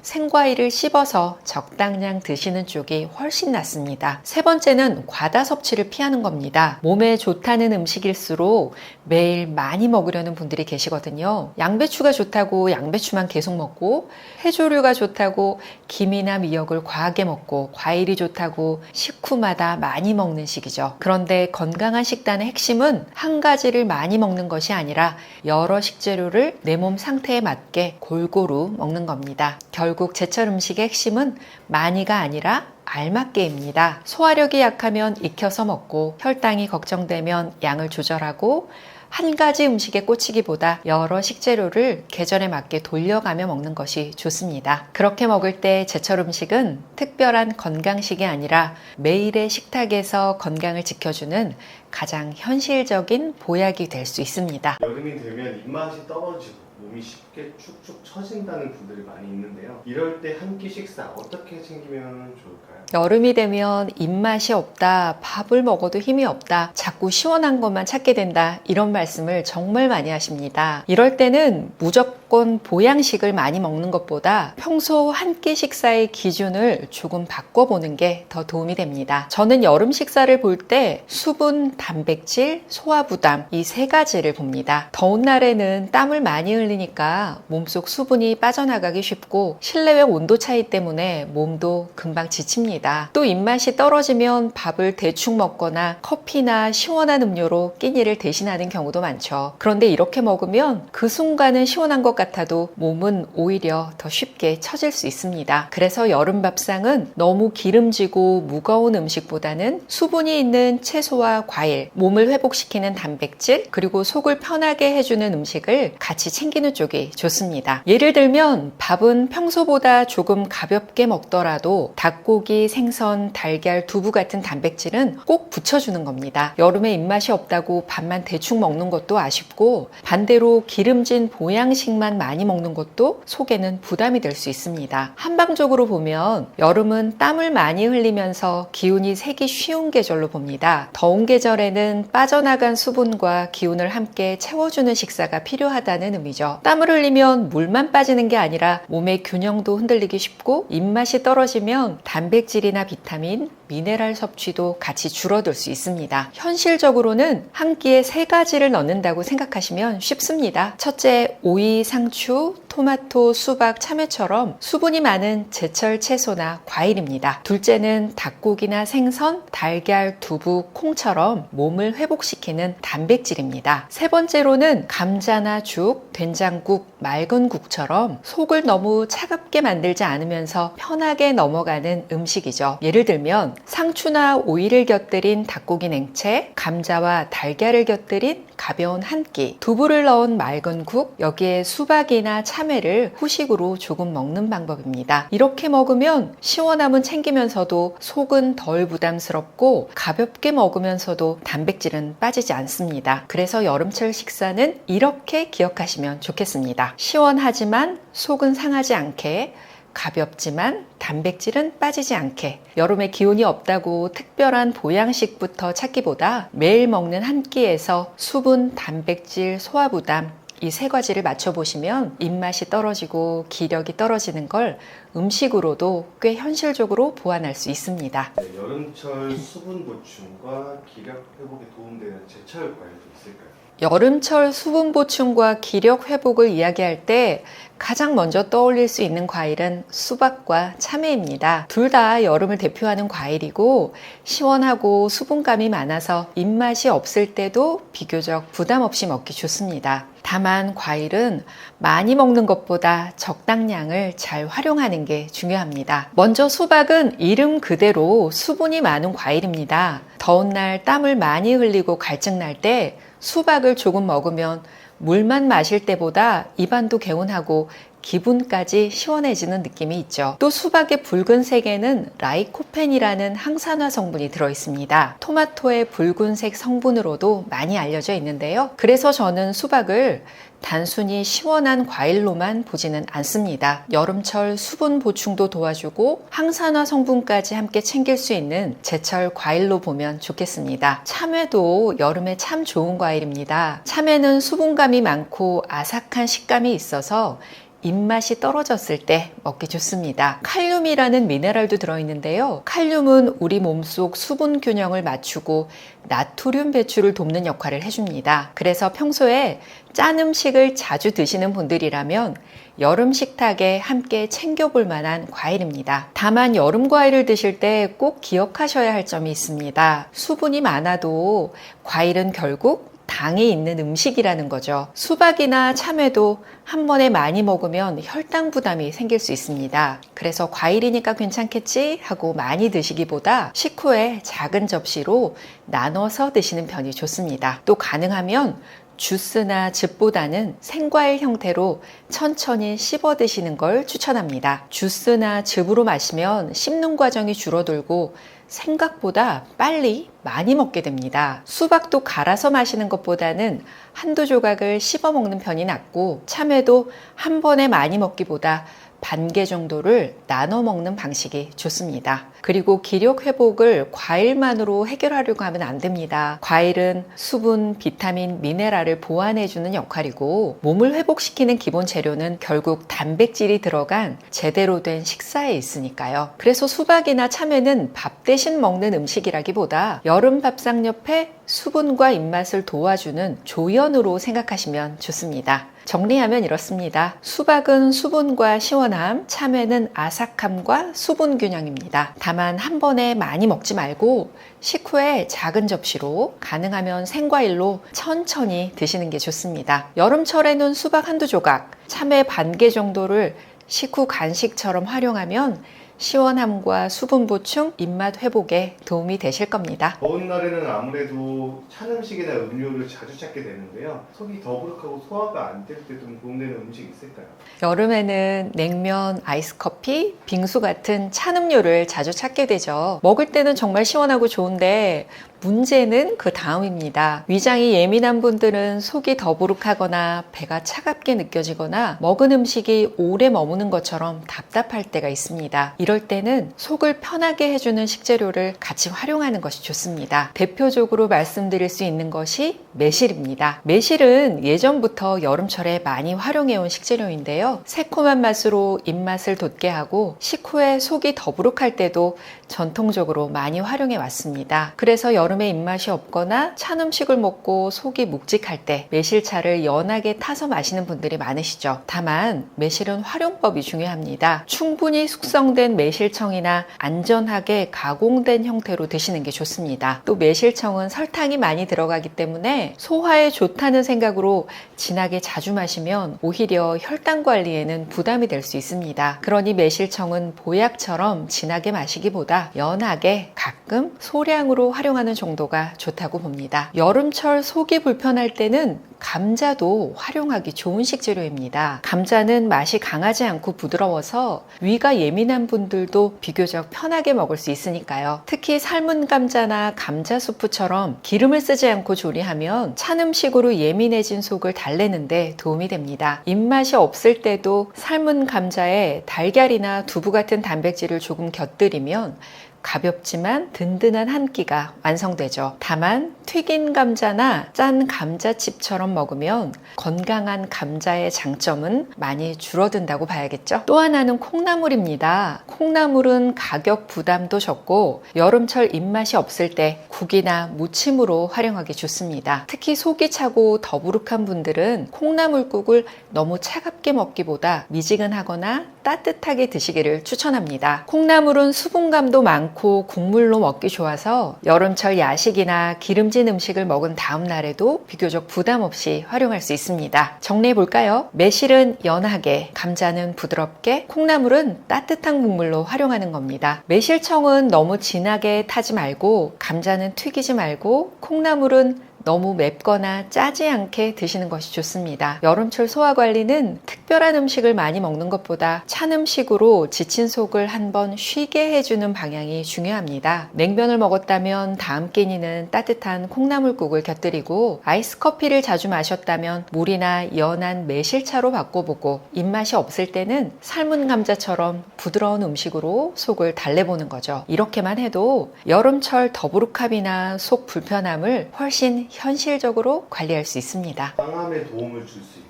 생과일을 씹어서 적당량 드시는 쪽이 훨씬 낫습니다. 세 번째는 과다 섭취를 피하는 겁니다. 몸에 좋다는 음식일수록 매일 많이 먹으려는 분들이 계시거든요. 양배추가 좋다고 양배추만 계속 먹고, 해조류가 좋다고 김이나 미역을 과하게 먹고, 과일이 좋다고 식후마다 많이 먹는 식이죠. 그런데 건강한 식단의 핵심은 한 가지를 많이 먹는 것이 아니라 여러 식재료를 내 몸 상태에 맞게 골고루 먹는 겁니다. 결국 제철 음식의 핵심은 많이가 아니라 알맞게입니다. 소화력이 약하면 익혀서 먹고, 혈당이 걱정되면 양을 조절하고, 한 가지 음식에 꽂히기보다 여러 식재료를 계절에 맞게 돌려가며 먹는 것이 좋습니다. 그렇게 먹을 때 제철 음식은 특별한 건강식이 아니라 매일의 식탁에서 건강을 지켜주는 가장 현실적인 보약이 될 수 있습니다. 여름이 되면 입맛이 떨어지고 몸이 쉽게 축축 처진다는 분들이 많이 있는데요. 이럴 때 한 끼 식사 어떻게 챙기면 좋을까요? 여름이 되면 입맛이 없다, 밥을 먹어도 힘이 없다, 자꾸 시원한 것만 찾게 된다, 이런 말씀을 정말 많이 하십니다. 이럴 때는 무조건 보양식을 많이 먹는 것보다 평소 한 끼 식사의 기준을 조금 바꿔보는 게 더 도움이 됩니다. 저는 여름 식사를 볼 때 수분, 단백질, 소화 부담, 이 세 가지를 봅니다. 더운 날에는 땀을 많이 흘리니까 몸속 수분이 빠져나가기 쉽고, 실내외 온도 차이 때문에 몸도 금방 지칩니다. 또 입맛이 떨어지면 밥을 대충 먹거나 커피나 시원한 음료로 끼니를 대신하는 경우도 많죠. 그런데 이렇게 먹으면 그 순간은 시원한 것 같아도 몸은 오히려 더 쉽게 처질 수 있습니다. 그래서 여름 밥상은 너무 기름지고 무거운 음식보다는 수분이 있는 채소와 과일, 몸을 회복시키는 단백질, 그리고 속을 편하게 해주는 음식을 같이 챙기는 쪽이 좋습니다. 예를 들면 밥은 평소보다 조금 가볍게 먹더라도 닭고기, 생선, 달걀, 두부 같은 단백질은 꼭 붙여주는 겁니다. 여름에 입맛이 없다고 밥만 대충 먹는 것도 아쉽고, 반대로 기름진 보양식만 많이 먹는 것도 속에는 부담이 될 수 있습니다. 한방적으로 보면 여름은 땀을 많이 흘리면서 기운이 새기 쉬운 계절로 봅니다. 더운 계절에는 빠져나간 수분과 기운을 함께 채워주는 식사가 필요하다는 의미죠. 땀을 흘리면 물만 빠지는 게 아니라 몸의 균형도 흔들리기 쉽고, 입맛이 떨어지면 단백질이나 비타민, 미네랄 섭취도 같이 줄어들 수 있습니다. 현실적으로는 한 끼에 3가지를 넣는다고 생각하시면 쉽습니다. 첫째, 오이, 상추, 토마토, 수박, 참외처럼 수분이 많은 제철 채소나 과일입니다. 둘째는 닭고기나 생선, 달걀, 두부, 콩처럼 몸을 회복시키는 단백질입니다. 세 번째로는 감자나 죽, 된장국, 맑은 국처럼 속을 너무 차갑게 만들지 않으면서 편하게 넘어가는 음식이죠. 예를 들면 상추나 오이를 곁들인 닭고기 냉채, 감자와 달걀을 곁들인 가벼운 한 끼, 두부를 넣은 맑은 국, 여기에 수박이나 참외를 후식으로 조금 먹는 방법입니다. 이렇게 먹으면 시원함은 챙기면서도 속은 덜 부담스럽고, 가볍게 먹으면서도 단백질은 빠지지 않습니다. 그래서 여름철 식사는 이렇게 기억하시면 좋겠습니다. 시원하지만 속은 상하지 않게, 가볍지만 단백질은 빠지지 않게, 여름에 기운이 없다고 특별한 보양식부터 찾기보다 매일 먹는 한 끼에서 수분, 단백질, 소화부담, 이 3가지를 맞춰보시면 입맛이 떨어지고 기력이 떨어지는 걸 음식으로도 꽤 현실적으로 보완할 수 있습니다. 네, 여름철 수분 보충과 기력 회복에 도움되는 제철 과일도 있을까요? 여름철 수분 보충과 기력 회복을 이야기할 때 가장 먼저 떠올릴 수 있는 과일은 수박과 참외입니다. 둘 다 여름을 대표하는 과일이고, 시원하고 수분감이 많아서 입맛이 없을 때도 비교적 부담 없이 먹기 좋습니다. 다만 과일은 많이 먹는 것보다 적당량을 잘 활용하는 게 중요합니다. 먼저 수박은 이름 그대로 수분이 많은 과일입니다. 더운 날 땀을 많이 흘리고 갈증 날 때 수박을 조금 먹으면 물만 마실 때보다 입안도 개운하고 기분까지 시원해지는 느낌이 있죠. 또 수박의 붉은색에는 라이코펜이라는 항산화 성분이 들어있습니다. 토마토의 붉은색 성분으로도 많이 알려져 있는데요. 그래서 저는 수박을 단순히 시원한 과일로만 보지는 않습니다. 여름철 수분 보충도 도와주고 항산화 성분까지 함께 챙길 수 있는 제철 과일로 보면 좋겠습니다. 참외도 여름에 참 좋은 과일입니다. 참외는 수분감이 많고 아삭한 식감이 있어서 입맛이 떨어졌을 때 먹기 좋습니다. 칼륨이라는 미네랄도 들어있는데요. 칼륨은 우리 몸속 수분 균형을 맞추고 나트륨 배출을 돕는 역할을 해줍니다. 그래서 평소에 짠 음식을 자주 드시는 분들이라면 여름 식탁에 함께 챙겨볼 만한 과일입니다. 다만 여름 과일을 드실 때 꼭 기억하셔야 할 점이 있습니다. 수분이 많아도 과일은 결국 당이 있는 음식이라는 거죠. 수박이나 참외도 한 번에 많이 먹으면 혈당 부담이 생길 수 있습니다. 그래서 과일이니까 괜찮겠지 하고 많이 드시기보다 식후에 작은 접시로 나눠서 드시는 편이 좋습니다. 또 가능하면 주스나 즙보다는 생과일 형태로 천천히 씹어 드시는 걸 추천합니다. 주스나 즙으로 마시면 씹는 과정이 줄어들고 생각보다 빨리 많이 먹게 됩니다. 수박도 갈아서 마시는 것보다는 한두 조각을 씹어 먹는 편이 낫고, 참외도 한 번에 많이 먹기보다 반 개 정도를 나눠 먹는 방식이 좋습니다. 그리고 기력 회복을 과일만으로 해결하려고 하면 안 됩니다. 과일은 수분, 비타민, 미네랄을 보완해주는 역할이고, 몸을 회복시키는 기본 재료는 결국 단백질이 들어간 제대로 된 식사에 있으니까요. 그래서 수박이나 참외는 밥 대신 먹는 음식이라기보다 여름 밥상 옆에 수분과 입맛을 도와주는 조연으로 생각하시면 좋습니다. 정리하면 이렇습니다. 수박은 수분과 시원함, 참외는 아삭함과 수분 균형입니다. 다만 한 번에 많이 먹지 말고 식후에 작은 접시로 가능하면 생과일로 천천히 드시는 게 좋습니다. 여름철에는 수박 한두 조각, 참외 반 개 정도를 식후 간식처럼 활용하면 시원함과 수분 보충, 입맛 회복에 도움이 되실 겁니다. 더운 날에는 아무래도 찬 음식이나 음료를 자주 찾게 되는데요. 속이 더부룩하고 소화가 안 될 때 좀 도움되는 음식 있을까요? 여름에는 냉면, 아이스커피, 빙수 같은 찬 음료를 자주 찾게 되죠. 먹을 때는 정말 시원하고 좋은데 문제는 그 다음입니다. 위장이 예민한 분들은 속이 더부룩하거나 배가 차갑게 느껴지거나 먹은 음식이 오래 머무는 것처럼 답답할 때가 있습니다. 이럴 때는 속을 편하게 해주는 식재료를 같이 활용하는 것이 좋습니다. 대표적으로 말씀드릴 수 있는 것이 매실입니다. 매실은 예전부터 여름철에 많이 활용해온 식재료인데요. 새콤한 맛으로 입맛을 돋게 하고 식후에 속이 더부룩할 때도 전통적으로 많이 활용해 왔습니다. 그래서 여름에 입맛이 없거나 찬 음식을 먹고 속이 묵직할 때 매실차를 연하게 타서 마시는 분들이 많으시죠. 다만 매실은 활용법이 중요합니다. 충분히 숙성된 매실청이나 안전하게 가공된 형태로 드시는 게 좋습니다. 또 매실청은 설탕이 많이 들어가기 때문에 소화에 좋다는 생각으로 진하게 자주 마시면 오히려 혈당 관리에는 부담이 될 수 있습니다. 그러니 매실청은 보약처럼 진하게 마시기보다 연하게 가끔 소량으로 활용하는 정도가 좋다고 봅니다. 여름철 속이 불편할 때는 감자도 활용하기 좋은 식재료입니다. 감자는 맛이 강하지 않고 부드러워서 위가 예민한 분들도 비교적 편하게 먹을 수 있으니까요. 특히 삶은 감자나 감자 수프처럼 기름을 쓰지 않고 조리하면 찬 음식으로 예민해진 속을 달래는데 도움이 됩니다. 입맛이 없을 때도 삶은 감자에 달걀이나 두부 같은 단백질을 조금 곁들이면 가볍지만 든든한 한 끼가 완성되죠. 다만 튀긴 감자나 짠 감자칩처럼 먹으면 건강한 감자의 장점은 많이 줄어든다고 봐야겠죠. 또 하나는 콩나물입니다. 콩나물은 가격 부담도 적고 여름철 입맛이 없을 때 국이나 무침으로 활용하기 좋습니다. 특히 속이 차고 더부룩한 분들은 콩나물국을 너무 차갑게 먹기보다 미지근하거나 따뜻하게 드시기를 추천합니다. 콩나물은 수분감도 많고 국물로 먹기 좋아서 여름철 야식이나 기름진 음식을 먹은 다음 날에도 비교적 부담 없이 활용할 수 있습니다. 정리해 볼까요? 매실은 연하게, 감자는 부드럽게, 콩나물은 따뜻한 국물로 활용하는 겁니다. 매실청은 너무 진하게 타지 말고, 감자는 튀기지 말고, 콩나물은 너무 맵거나 짜지 않게 드시는 것이 좋습니다. 여름철 소화 관리는 특별한 음식을 많이 먹는 것보다 찬 음식으로 지친 속을 한번 쉬게 해주는 방향이 중요합니다. 냉면을 먹었다면 다음 끼니는 따뜻한 콩나물국을 곁들이고, 아이스커피를 자주 마셨다면 물이나 연한 매실차로 바꿔보고, 입맛이 없을 때는 삶은 감자처럼 부드러운 음식으로 속을 달래보는 거죠. 이렇게만 해도 여름철 더부룩함이나 속 불편함을 훨씬 현실적으로 관리할 수 있습니다. 항암에 도움을 줄 수 있고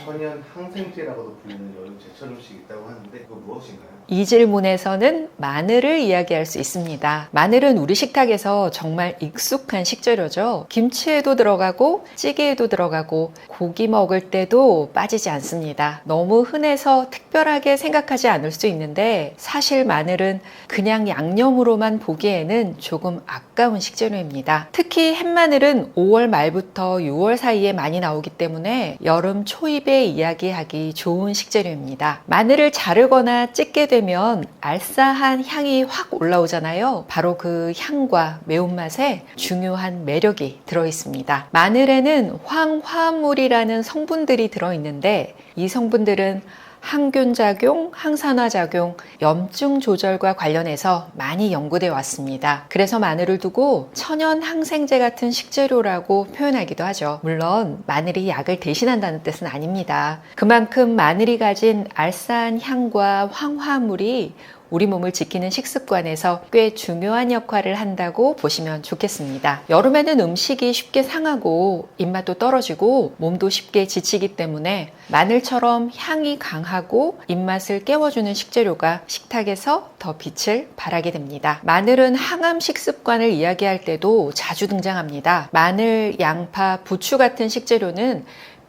천연 항생제라고도 불리는 여름 제철 음식이 있다고 하는데 그거 무엇인가요? 이 질문에서는 마늘을 이야기할 수 있습니다. 마늘은 우리 식탁에서 정말 익숙한 식재료죠. 김치에도 들어가고 찌개에도 들어가고 고기 먹을 때도 빠지지 않습니다. 너무 흔해서 특별하게 생각하지 않을 수 있는데 사실 마늘은 그냥 양념으로만 보기에는 조금 아까운 식재료입니다. 특히 햇마늘은 5월 말부터 6월 사이에 많이 나오기 때문에 여름 초입에 이야기하기 좋은 식재료입니다. 마늘을 자르거나 찢게 되면 알싸한 향이 확 올라오잖아요. 바로 그 향과 매운맛에 중요한 매력이 들어있습니다. 마늘에는 황화물이라는 성분들이 들어있는데 이 성분들은 항균작용, 항산화작용, 염증 조절과 관련해서 많이 연구돼 왔습니다. 그래서 마늘을 두고 천연 항생제 같은 식재료라고 표현하기도 하죠. 물론 마늘이 약을 대신한다는 뜻은 아닙니다. 그만큼 마늘이 가진 알싸한 향과 황화물이 우리 몸을 지키는 식습관에서 꽤 중요한 역할을 한다고 보시면 좋겠습니다. 여름에는 음식이 쉽게 상하고 입맛도 떨어지고 몸도 쉽게 지치기 때문에 마늘처럼 향이 강하고 입맛을 깨워주는 식재료가 식탁에서 더 빛을 발하게 됩니다. 마늘은 항암 식습관을 이야기할 때도 자주 등장합니다. 마늘, 양파, 부추 같은 식재료는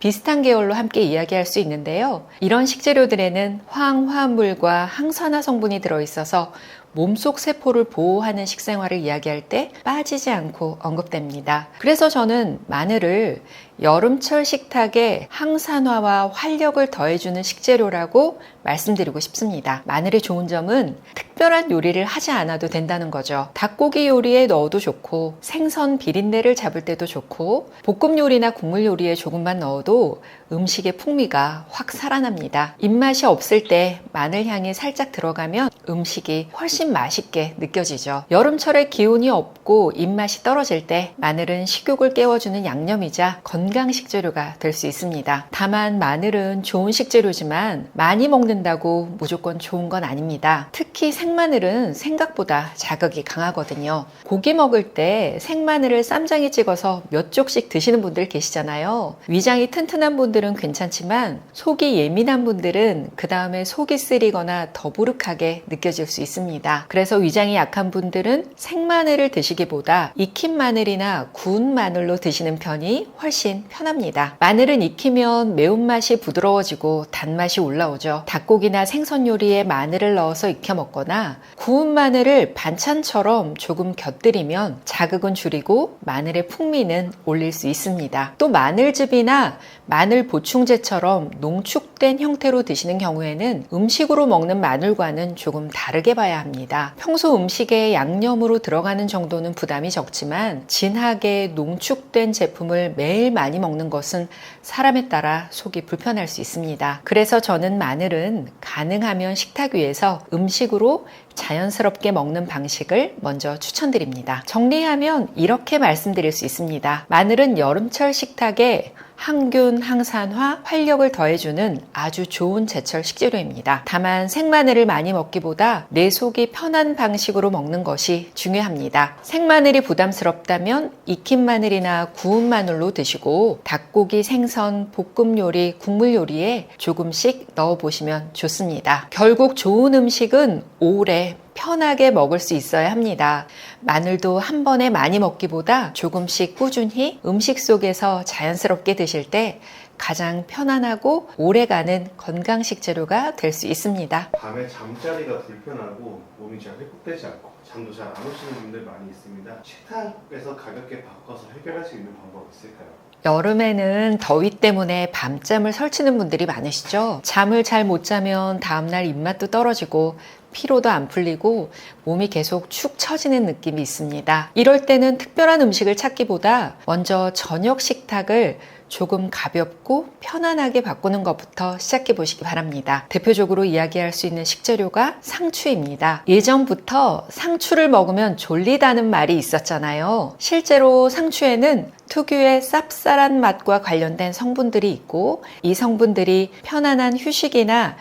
비슷한 계열로 함께 이야기할 수 있는데요. 이런 식재료들에는 황화합물과 항산화 성분이 들어있어서 몸속 세포를 보호하는 식생활을 이야기할 때 빠지지 않고 언급됩니다. 그래서 저는 마늘을 여름철 식탁에 항산화와 활력을 더해주는 식재료라고 말씀드리고 싶습니다. 마늘의 좋은 점은 특별한 요리를 하지 않아도 된다는 거죠. 닭고기 요리에 넣어도 좋고 생선 비린내를 잡을 때도 좋고 볶음 요리나 국물 요리에 조금만 넣어도 음식의 풍미가 확 살아납니다. 입맛이 없을 때 마늘 향이 살짝 들어가면 음식이 훨씬 맛있게 느껴지죠. 여름철에 기운이 없고 입맛이 떨어질 때 마늘은 식욕을 깨워주는 양념이자 건강 식재료가 될 수 있습니다. 다만 마늘은 좋은 식재료지만 많이 먹는다고 무조건 좋은 건 아닙니다. 특히 생마늘은 생각보다 자극이 강하거든요. 고기 먹을 때 생마늘을 쌈장에 찍어서 몇 쪽씩 드시는 분들 계시잖아요. 위장이 튼튼한 분들은 괜찮지만 속이 예민한 분들은 그 다음에 속이 쓰리거나 더부룩하게 느껴질 수 있습니다. 그래서 위장이 약한 분들은 생마늘을 드시기보다 익힌 마늘이나 구운 마늘로 드시는 편이 훨씬 편합니다. 마늘은 익히면 매운맛이 부드러워지고 단맛이 올라오죠. 닭고기나 생선 요리에 마늘을 넣어서 익혀 먹거나 구운 마늘을 반찬처럼 조금 곁들이면 자극은 줄이고 마늘의 풍미는 올릴 수 있습니다. 또 마늘즙이나 마늘 보충제처럼 농축된 형태로 드시는 경우에는 음식으로 먹는 마늘과는 조금 다르게 봐야 합니다. 평소 음식에 양념으로 들어가는 정도는 부담이 적지만 진하게 농축된 제품을 매일 많이 먹는 것은 사람에 따라 속이 불편할 수 있습니다. 그래서 저는 마늘은 가능하면 식탁 위에서 음식으로 자연스럽게 먹는 방식을 먼저 추천드립니다. 정리하면 이렇게 말씀드릴 수 있습니다. 마늘은 여름철 식탁에 항균, 항산화, 활력을 더해주는 아주 좋은 제철 식재료입니다. 다만 생마늘을 많이 먹기보다 내 속이 편한 방식으로 먹는 것이 중요합니다. 생마늘이 부담스럽다면 익힌 마늘이나 구운 마늘로 드시고 닭고기, 생선, 볶음 요리, 국물 요리에 조금씩 넣어보시면 좋습니다. 결국 좋은 음식은 오래 편하게 먹을 수 있어야 합니다. 마늘도 한 번에 많이 먹기보다 조금씩 꾸준히 음식 속에서 자연스럽게 드실 때 가장 편안하고 오래가는 건강 식재료가 될 수 있습니다. 밤에 잠자리가 불편하고 몸이 잘 회복되지 않고 잠도 잘 안 오시는 분들 많이 있습니다. 식탁에서 가볍게 바꿔서 해결할 수 있는 방법 있을까요? 여름에는 더위 때문에 밤잠을 설치는 분들이 많으시죠? 잠을 잘 못 자면 다음날 입맛도 떨어지고 피로도 안 풀리고 몸이 계속 축 처지는 느낌이 있습니다. 이럴 때는 특별한 음식을 찾기보다 먼저 저녁 식탁을 조금 가볍고 편안하게 바꾸는 것부터 시작해 보시기 바랍니다. 대표적으로 이야기할 수 있는 식재료가 상추입니다. 예전부터 상추를 먹으면 졸리다는 말이 있었잖아요. 실제로 상추에는 특유의 쌉쌀한 맛과 관련된 성분들이 있고 이 성분들이 편안한 휴식이나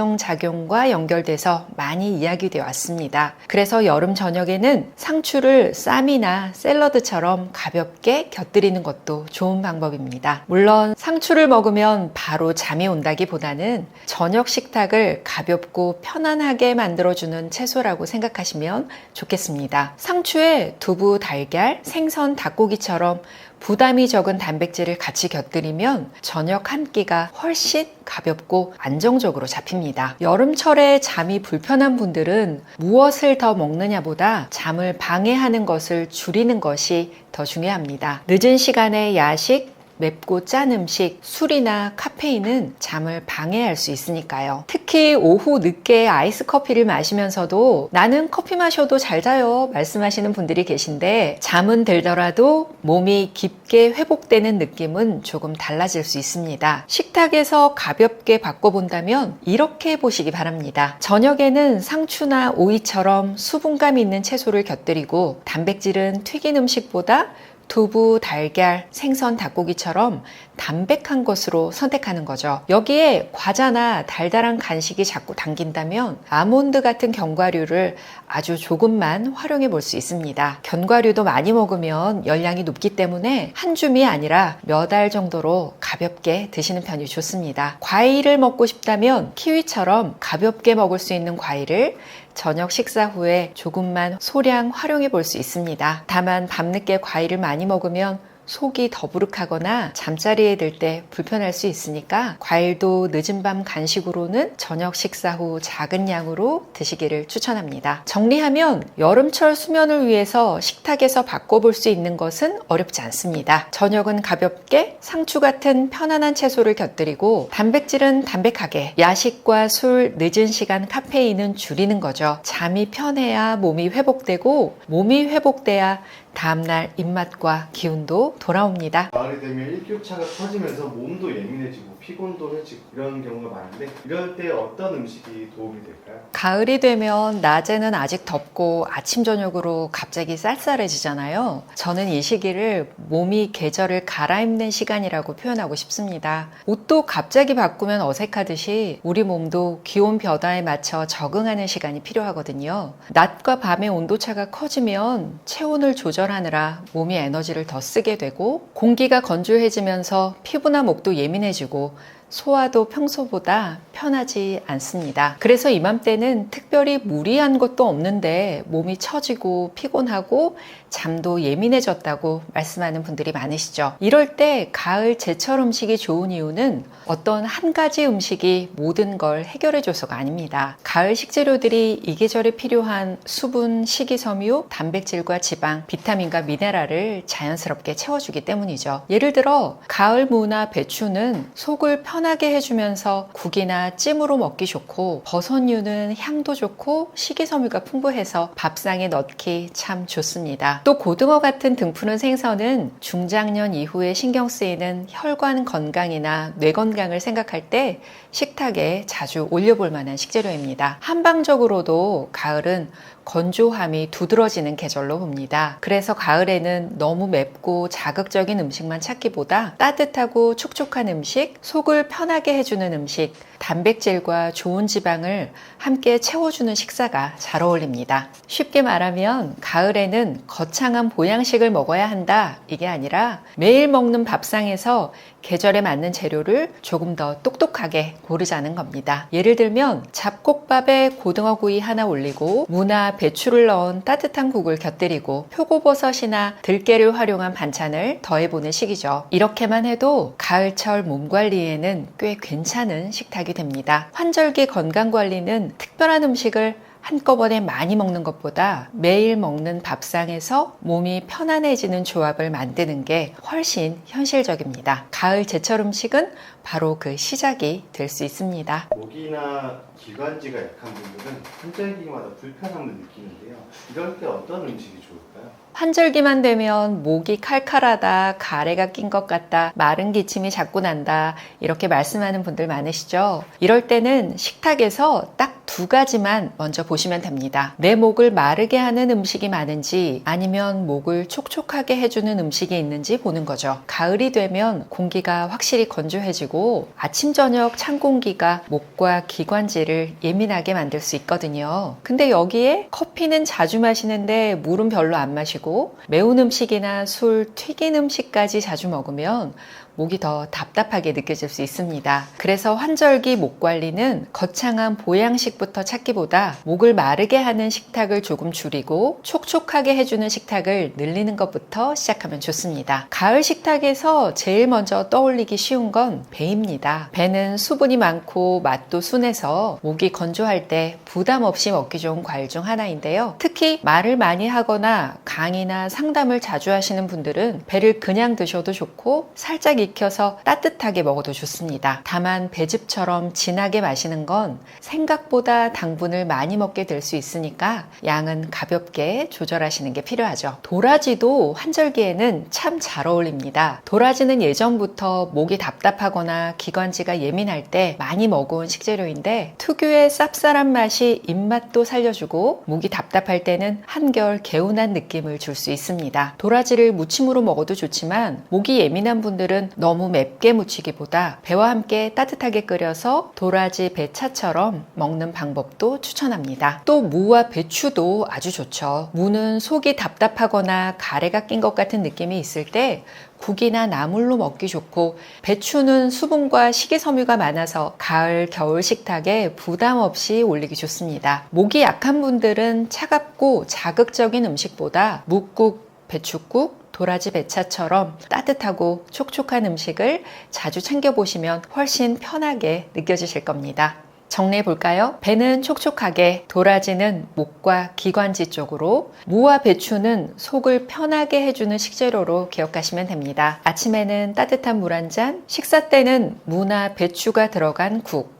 진정작용과 연결돼서 많이 이야기되어 왔습니다. 그래서 여름 저녁에는 상추를 쌈이나 샐러드처럼 가볍게 곁들이는 것도 좋은 방법입니다. 물론 상추를 먹으면 바로 잠이 온다기보다는 저녁 식탁을 가볍고 편안하게 만들어주는 채소라고 생각하시면 좋겠습니다. 상추에 두부, 달걀, 생선, 닭고기처럼 부담이 적은 단백질을 같이 곁들이면 저녁 한 끼가 훨씬 가볍고 안정적으로 잡힙니다. 여름철에 잠이 불편한 분들은 무엇을 더 먹느냐보다 잠을 방해하는 것을 줄이는 것이 더 중요합니다. 늦은 시간에 야식, 맵고 짠 음식, 술이나 카페인은 잠을 방해할 수 있으니까요. 특히 오후 늦게 아이스 커피를 마시면서도 나는 커피 마셔도 잘 자요 말씀하시는 분들이 계신데 잠은 들더라도 몸이 깊게 회복되는 느낌은 조금 달라질 수 있습니다. 식탁에서 가볍게 바꿔본다면 이렇게 해보시기 바랍니다. 저녁에는 상추나 오이처럼 수분감 있는 채소를 곁들이고 단백질은 튀긴 음식보다 두부, 달걀, 생선, 닭고기처럼 담백한 것으로 선택하는 거죠. 여기에 과자나 달달한 간식이 자꾸 당긴다면 아몬드 같은 견과류를 아주 조금만 활용해 볼 수 있습니다. 견과류도 많이 먹으면 열량이 높기 때문에 한 줌이 아니라 몇 알 정도로 가볍게 드시는 편이 좋습니다. 과일을 먹고 싶다면 키위처럼 가볍게 먹을 수 있는 과일을 저녁 식사 후에 조금만 소량 활용해 볼 수 있습니다. 다만 밤늦게 과일을 많이 먹으면 속이 더부룩하거나 잠자리에 들 때 불편할 수 있으니까 과일도 늦은 밤 간식으로는 저녁 식사 후 작은 양으로 드시기를 추천합니다. 정리하면 여름철 수면을 위해서 식탁에서 바꿔볼 수 있는 것은 어렵지 않습니다. 저녁은 가볍게 상추 같은 편안한 채소를 곁들이고 단백질은 담백하게, 야식과 술, 늦은 시간 카페인은 줄이는 거죠. 잠이 편해야 몸이 회복되고 몸이 회복돼야 다음날 입맛과 기운도 돌아옵니다. 가을이 되면 일교차가 커지면서 몸도 예민해지고 피곤도 해지고 이런 경우가 많은데 이럴 때 어떤 음식이 도움이 될까요? 가을이 되면 낮에는 아직 덥고 아침 저녁으로 갑자기 쌀쌀해지잖아요. 저는 이 시기를 몸이 계절을 갈아입는 시간이라고 표현하고 싶습니다. 옷도 갑자기 바꾸면 어색하듯이 우리 몸도 기온 변화에 맞춰 적응하는 시간이 필요하거든요. 낮과 밤의 온도차가 커지면 체온을 조절하느라 몸이 에너지를 더 쓰게 되고 공기가 건조해지면서 피부나 목도 예민해지고 소화도 평소보다 편하지 않습니다. 그래서 이맘때는 특별히 무리한 것도 없는데 몸이 처지고 피곤하고 잠도 예민해졌다고 말씀하는 분들이 많으시죠. 이럴 때 가을 제철 음식이 좋은 이유는 어떤 한 가지 음식이 모든 걸 해결해줘서가 아닙니다. 가을 식재료들이 이 계절에 필요한 수분, 식이섬유, 단백질과 지방, 비타민과 미네랄을 자연스럽게 채워주기 때문이죠. 예를 들어 가을 무나 배추는 속을 편하게 해주면서 국이나 찜으로 먹기 좋고, 버섯류는 향도 좋고 식이섬유가 풍부해서 밥상에 넣기 참 좋습니다. 또 고등어 같은 등푸른 생선은 중장년 이후에 신경 쓰이는 혈관 건강이나 뇌 건강을 생각할 때 식탁에 자주 올려볼 만한 식재료입니다. 한방적으로도 가을은 건조함이 두드러지는 계절로 봅니다. 그래서 가을에는 너무 맵고 자극적인 음식만 찾기보다 따뜻하고 촉촉한 음식, 속을 편하게 해주는 음식, 단백질과 좋은 지방을 함께 채워주는 식사가 잘 어울립니다. 쉽게 말하면 가을에는 거창한 보양식을 먹어야 한다, 이게 아니라 매일 먹는 밥상에서 계절에 맞는 재료를 조금 더 똑똑하게 고르자는 겁니다. 예를 들면 잡곡밥에 고등어구이 하나 올리고 무나 배추를 넣은 따뜻한 국을 곁들이고 표고버섯이나 들깨를 활용한 반찬을 더해보는 식이죠. 이렇게만 해도 가을철 몸 관리에는 꽤 괜찮은 식탁이 됩니다. 환절기 건강관리는 특별한 음식을 한꺼번에 많이 먹는 것보다 매일 먹는 밥상에서 몸이 편안해지는 조합을 만드는 게 훨씬 현실적입니다. 가을 제철 음식은 바로 그 시작이 될 수 있습니다. 목이나 기관지가 약한 분들은 환절기마다 불편함을 느끼는데요. 이럴 때 어떤 음식이 좋을까요? 환절기만 되면 목이 칼칼하다, 가래가 낀 것 같다, 마른 기침이 자꾸 난다, 이렇게 말씀하는 분들 많으시죠? 이럴 때는 식탁에서 딱 두 가지만 먼저 보시면 됩니다. 내 목을 마르게 하는 음식이 많은지 아니면 목을 촉촉하게 해주는 음식이 있는지 보는 거죠. 가을이 되면 공기가 확실히 건조해지고 아침 저녁 찬 공기가 목과 기관지를 예민하게 만들 수 있거든요. 근데 여기에 커피는 자주 마시는데 물은 별로 안 마시고 매운 음식이나 술, 튀긴 음식까지 자주 먹으면 목이 더 답답하게 느껴질 수 있습니다. 그래서 환절기 목 관리는 거창한 보양식부터 찾기보다 목을 마르게 하는 식탁을 조금 줄이고 촉촉하게 해주는 식탁을 늘리는 것부터 시작하면 좋습니다. 가을 식탁에서 제일 먼저 떠올리기 쉬운 건 배입니다. 배는 수분이 많고 맛도 순해서 목이 건조할 때 부담 없이 먹기 좋은 과일 중 하나인데요. 특히 말을 많이 하거나 강의나 상담을 자주 하시는 분들은 배를 그냥 드셔도 좋고 살짝 익혀서 따뜻하게 먹어도 좋습니다. 다만 배즙처럼 진하게 마시는 건 생각보다 당분을 많이 먹게 될 수 있으니까 양은 가볍게 조절하시는 게 필요하죠. 도라지도 환절기에는 참 잘 어울립니다. 도라지는 예전부터 목이 답답하거나 기관지가 예민할 때 많이 먹어온 식재료인데 특유의 쌉쌀한 맛이 입맛도 살려주고 목이 답답할 때는 한결 개운한 느낌을 줄 수 있습니다. 도라지를 무침으로 먹어도 좋지만 목이 예민한 분들은 너무 맵게 무치기보다 배와 함께 따뜻하게 끓여서 도라지 배차처럼 먹는 방법도 추천합니다. 또 무와 배추도 아주 좋죠. 무는 속이 답답하거나 가래가 낀 것 같은 느낌이 있을 때 국이나 나물로 먹기 좋고, 배추는 수분과 식이섬유가 많아서 가을, 겨울 식탁에 부담 없이 올리기 좋습니다. 목이 약한 분들은 차갑고 자극적인 음식보다 묵국, 배춧국, 도라지 배차처럼 따뜻하고 촉촉한 음식을 자주 챙겨보시면 훨씬 편하게 느껴지실 겁니다. 정리해 볼까요? 배는 촉촉하게, 도라지는 목과 기관지 쪽으로, 무와 배추는 속을 편하게 해주는 식재료로 기억하시면 됩니다. 아침에는 따뜻한 물 한 잔, 식사 때는 무나 배추가 들어간 국,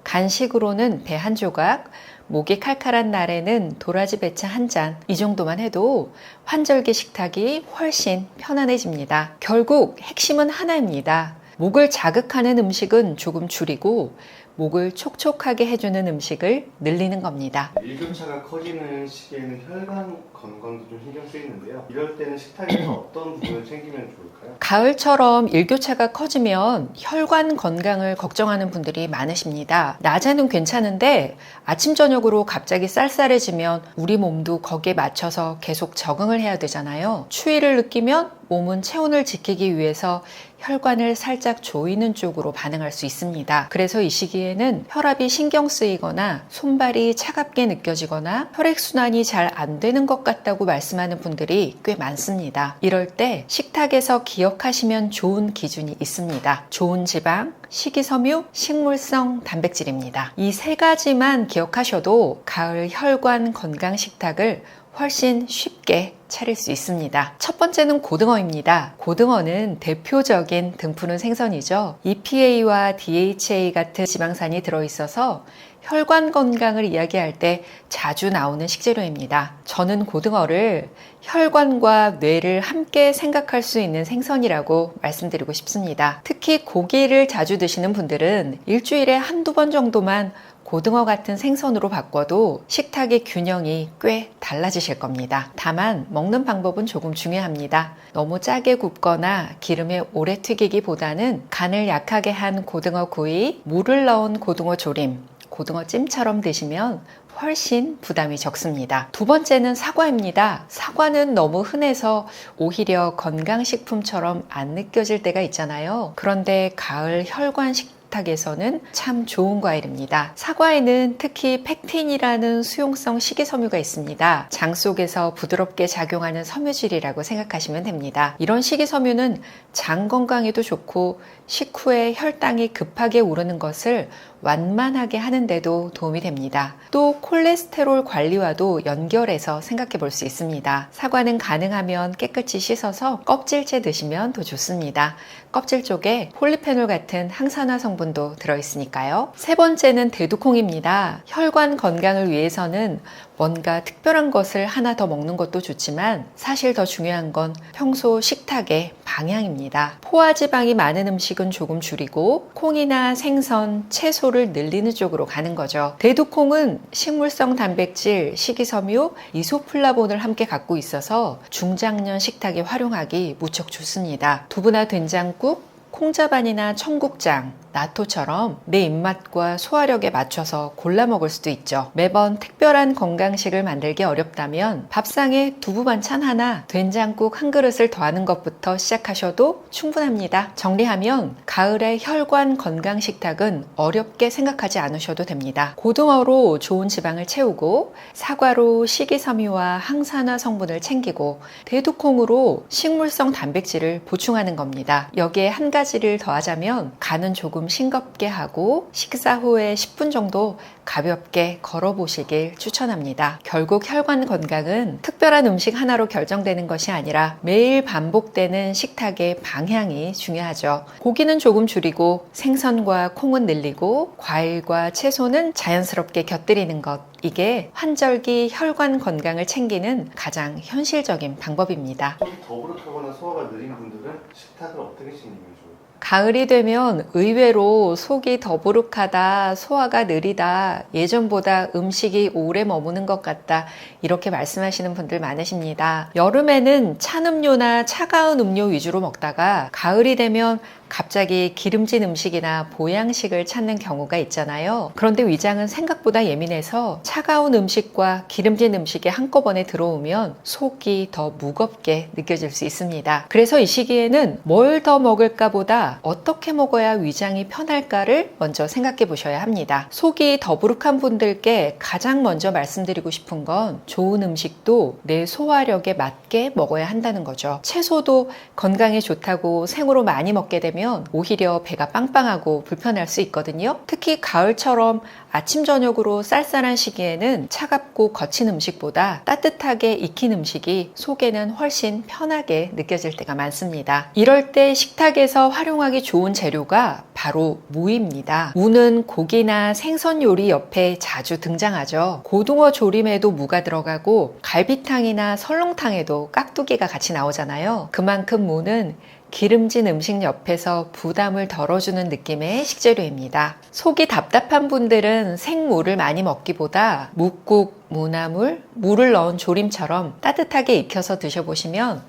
간식으로는 배 한 조각, 목이 칼칼한 날에는 도라지 배차 한 잔, 이 정도만 해도 환절기 식탁이 훨씬 편안해집니다. 결국 핵심은 하나입니다. 목을 자극하는 음식은 조금 줄이고 목을 촉촉하게 해주는 음식을 늘리는 겁니다. 일교차가 커지는 시기에는 혈관 건강도 좀 신경 쓰이는데요. 이럴 때는 식탁에서 어떤 부분을 챙기면 좋을까요? 가을처럼 일교차가 커지면 혈관 건강을 걱정하는 분들이 많으십니다. 낮에는 괜찮은데 아침 저녁으로 갑자기 쌀쌀해지면 우리 몸도 거기에 맞춰서 계속 적응을 해야 되잖아요. 추위를 느끼면 몸은 체온을 지키기 위해서 혈관을 살짝 조이는 쪽으로 반응할 수 있습니다. 그래서 이 시기에는 혈압이 신경 쓰이거나 손발이 차갑게 느껴지거나 혈액순환이 잘 안 되는 것 같다고 말씀하는 분들이 꽤 많습니다. 이럴 때 식탁에서 기억하시면 좋은 기준이 있습니다. 좋은 지방, 식이섬유, 식물성 단백질입니다. 이 세 가지만 기억하셔도 가을 혈관 건강 식탁을 훨씬 쉽게 차릴 수 있습니다. 첫 번째는 고등어입니다. 고등어는 대표적인 등푸른 생선이죠. EPA와 DHA 같은 지방산이 들어있어서 혈관 건강을 이야기할 때 자주 나오는 식재료입니다. 저는 고등어를 혈관과 뇌를 함께 생각할 수 있는 생선이라고 말씀드리고 싶습니다. 특히 고기를 자주 드시는 분들은 일주일에 한두 번 정도만 고등어 같은 생선으로 바꿔도 식탁의 균형이 꽤 달라지실 겁니다. 다만 먹는 방법은 조금 중요합니다. 너무 짜게 굽거나 기름에 오래 튀기기보다는 간을 약하게 한 고등어 구이, 물을 넣은 고등어 조림, 고등어찜처럼 드시면 훨씬 부담이 적습니다. 두 번째는 사과입니다. 사과는 너무 흔해서 오히려 건강식품처럼 안 느껴질 때가 있잖아요. 그런데 가을 혈관 식탁에서는 참 좋은 과일입니다. 사과에는 특히 팩틴이라는 수용성 식이섬유가 있습니다. 장 속에서 부드럽게 작용하는 섬유질이라고 생각하시면 됩니다. 이런 식이섬유는 장 건강에도 좋고 식후에 혈당이 급하게 오르는 것을 완만하게 하는데도 도움이 됩니다. 또 콜레스테롤 관리와도 연결해서 생각해 볼 수 있습니다. 사과는 가능하면 깨끗이 씻어서 껍질째 드시면 더 좋습니다. 껍질 쪽에 폴리페놀 같은 항산화 성분도 들어있으니까요. 세 번째는 대두콩입니다. 혈관 건강을 위해서는 뭔가 특별한 것을 하나 더 먹는 것도 좋지만 사실 더 중요한 건 평소 식탁의 방향입니다. 포화지방이 많은 음식은 조금 줄이고 콩이나 생선, 채소를 늘리는 쪽으로 가는 거죠. 대두콩은 식물성 단백질, 식이섬유, 이소플라본을 함께 갖고 있어서 중장년 식탁에 활용하기 무척 좋습니다. 두부나 된장국, 콩자반이나 청국장, 나토처럼 내 입맛과 소화력에 맞춰서 골라 먹을 수도 있죠. 매번 특별한 건강식을 만들기 어렵다면 밥상에 두부 반찬 하나, 된장국 한 그릇을 더하는 것부터 시작하셔도 충분합니다. 정리하면 가을의 혈관 건강 식탁은 어렵게 생각하지 않으셔도 됩니다. 고등어로 좋은 지방을 채우고 사과로 식이섬유와 항산화 성분을 챙기고 대두콩으로 식물성 단백질을 보충하는 겁니다. 여기에 한 가지를 더하자면 간은 조금 싱겁게 하고 식사 후에 10분 정도 가볍게 걸어보시길 추천합니다. 결국 혈관 건강은 특별한 음식 하나로 결정되는 것이 아니라 매일 반복되는 식탁의 방향이 중요하죠. 고기는 조금 줄이고 생선과 콩은 늘리고 과일과 채소는 자연스럽게 곁들이는 것. 이게 환절기 혈관 건강을 챙기는 가장 현실적인 방법입니다. 좀 더부룩하거나 소화가 느린 분들은 식탁을 어떻게 챙기면 좋을까요? 가을이 되면 의외로 속이 더부룩하다, 소화가 느리다, 예전보다 음식이 오래 머무는 것 같다 이렇게 말씀하시는 분들 많으십니다. 여름에는 찬 음료나 차가운 음료 위주로 먹다가 가을이 되면 갑자기 기름진 음식이나 보양식을 찾는 경우가 있잖아요. 그런데 위장은 생각보다 예민해서 차가운 음식과 기름진 음식이 한꺼번에 들어오면 속이 더 무겁게 느껴질 수 있습니다. 그래서 이 시기에는 뭘 더 먹을까 보다 어떻게 먹어야 위장이 편할까를 먼저 생각해 보셔야 합니다. 속이 더부룩한 분들께 가장 먼저 말씀드리고 싶은 건 좋은 음식도 내 소화력에 맞게 먹어야 한다는 거죠. 채소도 건강에 좋다고 생으로 많이 먹게 되면 오히려 배가 빵빵하고 불편할 수 있거든요. 특히 가을처럼 아침 저녁으로 쌀쌀한 시기에는 차갑고 거친 음식보다 따뜻하게 익힌 음식이 속에는 훨씬 편하게 느껴질 때가 많습니다. 이럴 때 식탁에서 활용하기 좋은 재료가 바로 무입니다. 무는 고기나 생선 요리 옆에 자주 등장하죠. 고등어 조림에도 무가 들어가고 갈비탕이나 설렁탕에도 깍두기가 같이 나오잖아요. 그만큼 무는 기름진 음식 옆에서 부담을 덜어주는 느낌의 식재료입니다. 속이 답답한 분들은 생무를 많이 먹기보다 묵국, 무나물, 무를 넣은 조림처럼 따뜻하게 익혀서 드셔보시면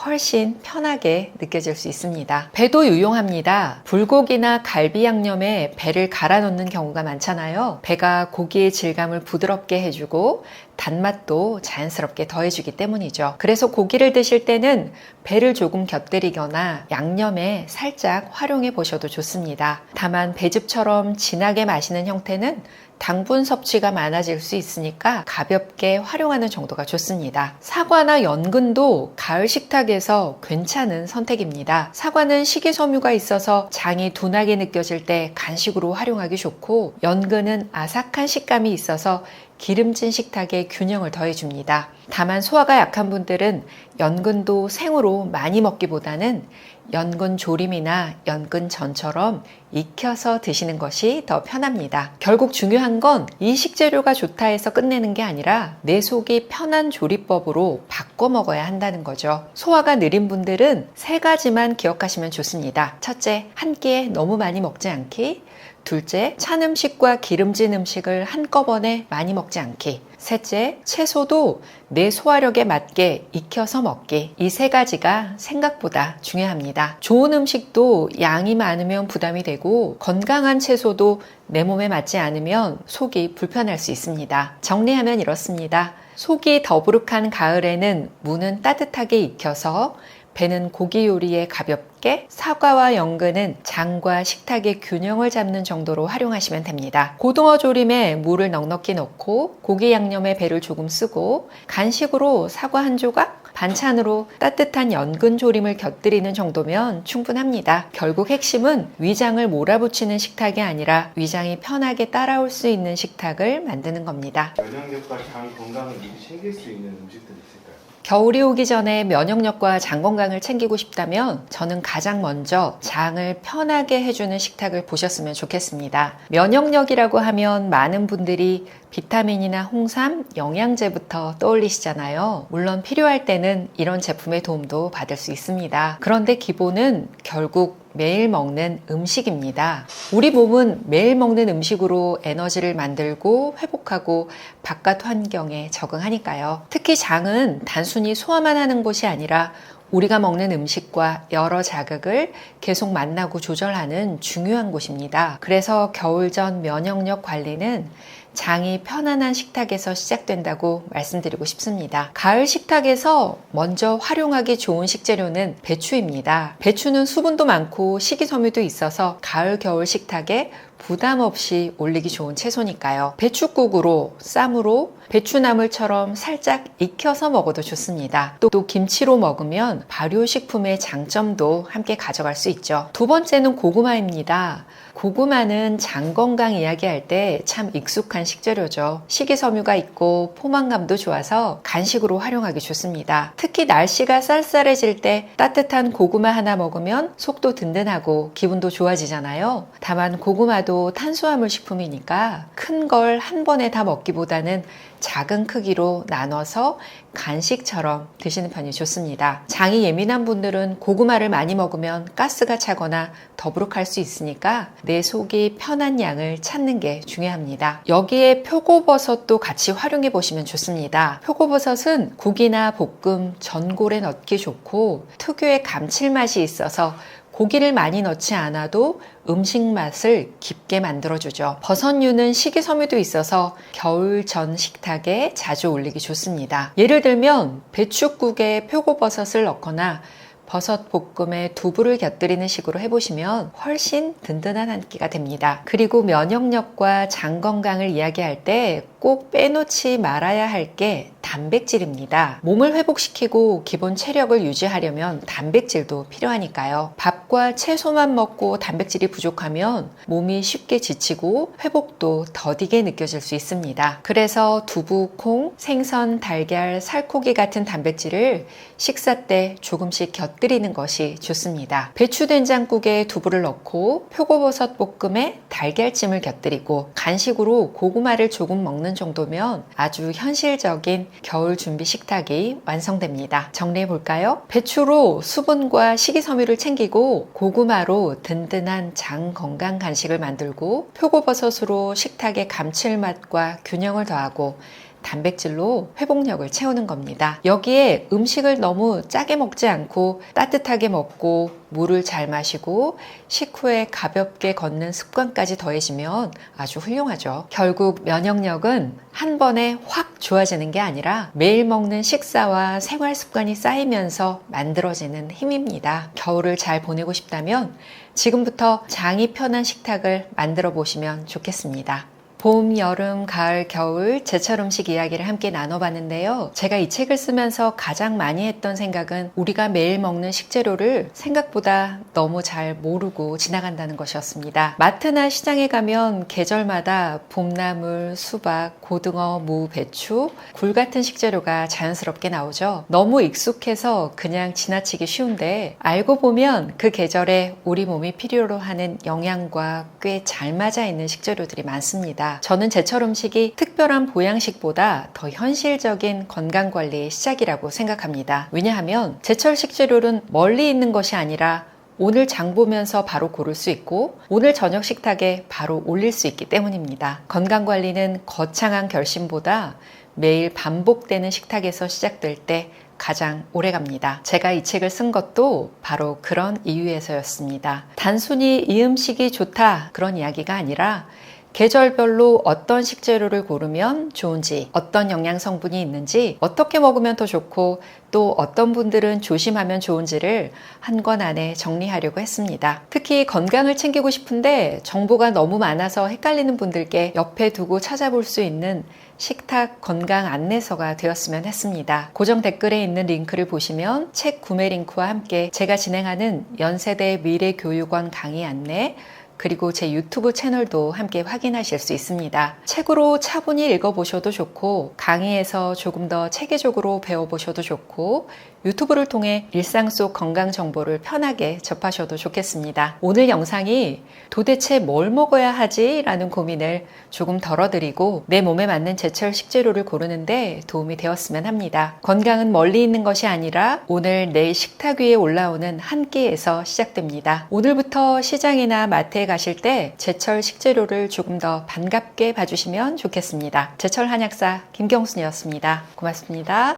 훨씬 편하게 느껴질 수 있습니다. 배도 유용합니다. 불고기나 갈비 양념에 배를 갈아 넣는 경우가 많잖아요. 배가 고기의 질감을 부드럽게 해주고 단맛도 자연스럽게 더해주기 때문이죠. 그래서 고기를 드실 때는 배를 조금 곁들이거나 양념에 살짝 활용해 보셔도 좋습니다. 다만 배즙처럼 진하게 마시는 형태는 당분 섭취가 많아질 수 있으니까 가볍게 활용하는 정도가 좋습니다. 사과나 연근도 가을 식탁에서 괜찮은 선택입니다. 사과는 식이섬유가 있어서 장이 둔하게 느껴질 때 간식으로 활용하기 좋고, 연근은 아삭한 식감이 있어서 기름진 식탁에 균형을 더해줍니다. 다만 소화가 약한 분들은 연근도 생으로 많이 먹기보다는 연근 조림이나 연근 전처럼 익혀서 드시는 것이 더 편합니다. 결국 중요한 건 이 식재료가 좋다 해서 끝내는 게 아니라 내 속이 편한 조리법으로 바꿔 먹어야 한다는 거죠. 소화가 느린 분들은 3가지만 기억하시면 좋습니다. 첫째, 한 끼에 너무 많이 먹지 않기. 둘째, 찬 음식과 기름진 음식을 한꺼번에 많이 먹지 않기. 셋째, 채소도 내 소화력에 맞게 익혀서 먹기. 이 3가지가 생각보다 중요합니다. 좋은 음식도 양이 많으면 부담이 되고, 건강한 채소도 내 몸에 맞지 않으면 속이 불편할 수 있습니다. 정리하면 이렇습니다. 속이 더부룩한 가을에는 무는 따뜻하게 익혀서, 배는 고기 요리에 가볍게, 사과와 연근은 장과 식탁의 균형을 잡는 정도로 활용하시면 됩니다. 고등어 조림에 무를 넉넉히 넣고 고기 양념에 배를 조금 쓰고, 간식으로 사과 한 조각, 반찬으로 따뜻한 연근 조림을 곁들이는 정도면 충분합니다. 결국 핵심은 위장을 몰아붙이는 식탁이 아니라 위장이 편하게 따라올 수 있는 식탁을 만드는 겁니다. 면역력과 장 건강을 미리 챙길 수 있는 음식들이 있을까요? 겨울이 오기 전에 면역력과 장 건강을 챙기고 싶다면 저는 가장 먼저 장을 편하게 해주는 식탁을 보셨으면 좋겠습니다. 면역력이라고 하면 많은 분들이 비타민이나 홍삼, 영양제부터 떠올리시잖아요. 물론 필요할 때는 이런 제품의 도움도 받을 수 있습니다. 그런데 기본은 결국 매일 먹는 음식입니다. 우리 몸은 매일 먹는 음식으로 에너지를 만들고 회복하고 바깥 환경에 적응하니까요. 특히 장은 단순히 소화만 하는 곳이 아니라 우리가 먹는 음식과 여러 자극을 계속 만나고 조절하는 중요한 곳입니다. 그래서 겨울 전 면역력 관리는 장이 편안한 식탁에서 시작된다고 말씀드리고 싶습니다. 가을 식탁에서 먼저 활용하기 좋은 식재료는 배추입니다. 배추는 수분도 많고 식이섬유도 있어서 가을 겨울 식탁에 부담 없이 올리기 좋은 채소니까요. 배추국으로, 쌈으로, 배추나물처럼 살짝 익혀서 먹어도 좋습니다. 또 김치로 먹으면 발효식품의 장점도 함께 가져갈 수 있죠. 두 번째는 고구마입니다. 고구마는 장 건강 이야기할 때 참 익숙한 식재료죠. 식이섬유가 있고 포만감도 좋아서 간식으로 활용하기 좋습니다. 특히 날씨가 쌀쌀해질 때 따뜻한 고구마 하나 먹으면 속도 든든하고 기분도 좋아지잖아요. 다만 고구마도 탄수화물 식품이니까 큰 걸 한 번에 다 먹기보다는 작은 크기로 나눠서 간식처럼 드시는 편이 좋습니다. 장이 예민한 분들은 고구마를 많이 먹으면 가스가 차거나 더부룩할 수 있으니까 내 속이 편한 양을 찾는 게 중요합니다. 여기에 표고버섯도 같이 활용해 보시면 좋습니다. 표고버섯은 국이나 볶음, 전골에 넣기 좋고 특유의 감칠맛이 있어서 고기를 많이 넣지 않아도 음식 맛을 깊게 만들어주죠. 버섯류는 식이섬유도 있어서 겨울전 식탁에 자주 올리기 좋습니다. 예를 들면 배춧국에 표고버섯을 넣거나 버섯 볶음에 두부를 곁들이는 식으로 해보시면 훨씬 든든한 한 끼가 됩니다. 그리고 면역력과 장 건강을 이야기할 때 꼭 빼놓지 말아야 할 게 단백질입니다. 몸을 회복시키고 기본 체력을 유지하려면 단백질도 필요하니까요. 밥과 채소만 먹고 단백질이 부족하면 몸이 쉽게 지치고 회복도 더디게 느껴질 수 있습니다. 그래서 두부, 콩, 생선, 달걀, 살코기 같은 단백질을 식사 때 조금씩 곁들이는 것이 좋습니다. 배추된장국에 두부를 넣고 표고버섯 볶음에 달걀찜을 곁들이고 간식으로 고구마를 조금 먹는 정도면 아주 현실적인 겨울 준비 식탁이 완성됩니다. 정리해 볼까요? 배추로 수분과 식이섬유를 챙기고 고구마로 든든한 장 건강 간식을 만들고 표고버섯으로 식탁의 감칠맛과 균형을 더하고 단백질로 회복력을 채우는 겁니다. 여기에 음식을 너무 짜게 먹지 않고 따뜻하게 먹고 물을 잘 마시고 식후에 가볍게 걷는 습관까지 더해지면 아주 훌륭하죠. 결국 면역력은 한 번에 확 좋아지는 게 아니라 매일 먹는 식사와 생활 습관이 쌓이면서 만들어지는 힘입니다. 겨울을 잘 보내고 싶다면 지금부터 장이 편한 식탁을 만들어 보시면 좋겠습니다. 봄, 여름, 가을, 겨울 제철 음식 이야기를 함께 나눠봤는데요. 제가 이 책을 쓰면서 가장 많이 했던 생각은 우리가 매일 먹는 식재료를 생각보다 너무 잘 모르고 지나간다는 것이었습니다. 마트나 시장에 가면 계절마다 봄나물, 수박, 고등어, 무, 배추, 굴 같은 식재료가 자연스럽게 나오죠. 너무 익숙해서 그냥 지나치기 쉬운데 알고 보면 그 계절에 우리 몸이 필요로 하는 영양과 꽤 잘 맞아 있는 식재료들이 많습니다. 저는 제철 음식이 특별한 보양식보다 더 현실적인 건강관리의 시작이라고 생각합니다. 왜냐하면 제철 식재료는 멀리 있는 것이 아니라 오늘 장 보면서 바로 고를 수 있고 오늘 저녁 식탁에 바로 올릴 수 있기 때문입니다. 건강관리는 거창한 결심보다 매일 반복되는 식탁에서 시작될 때 가장 오래 갑니다. 제가 이 책을 쓴 것도 바로 그런 이유에서였습니다. 단순히 이 음식이 좋다 그런 이야기가 아니라 계절별로 어떤 식재료를 고르면 좋은지, 어떤 영양 성분이 있는지, 어떻게 먹으면 더 좋고 또 어떤 분들은 조심하면 좋은지를 한 권 안에 정리하려고 했습니다. 특히 건강을 챙기고 싶은데 정보가 너무 많아서 헷갈리는 분들께 옆에 두고 찾아볼 수 있는 식탁 건강 안내서가 되었으면 했습니다. 고정 댓글에 있는 링크를 보시면 책 구매 링크와 함께 제가 진행하는 연세대 미래교육원 강의 안내, 그리고 제 유튜브 채널도 함께 확인하실 수 있습니다. 책으로 차분히 읽어보셔도 좋고 강의에서 조금 더 체계적으로 배워보셔도 좋고 유튜브를 통해 일상 속 건강 정보를 편하게 접하셔도 좋겠습니다. 오늘 영상이 도대체 뭘 먹어야 하지? 라는 고민을 조금 덜어드리고 내 몸에 맞는 제철 식재료를 고르는데 도움이 되었으면 합니다. 건강은 멀리 있는 것이 아니라 오늘 내 식탁 위에 올라오는 한 끼에서 시작됩니다. 오늘부터 시장이나 마트에 가실 때 제철 식재료를 조금 더 반갑게 봐주시면 좋겠습니다. 제철 한약사 김경순이었습니다. 고맙습니다.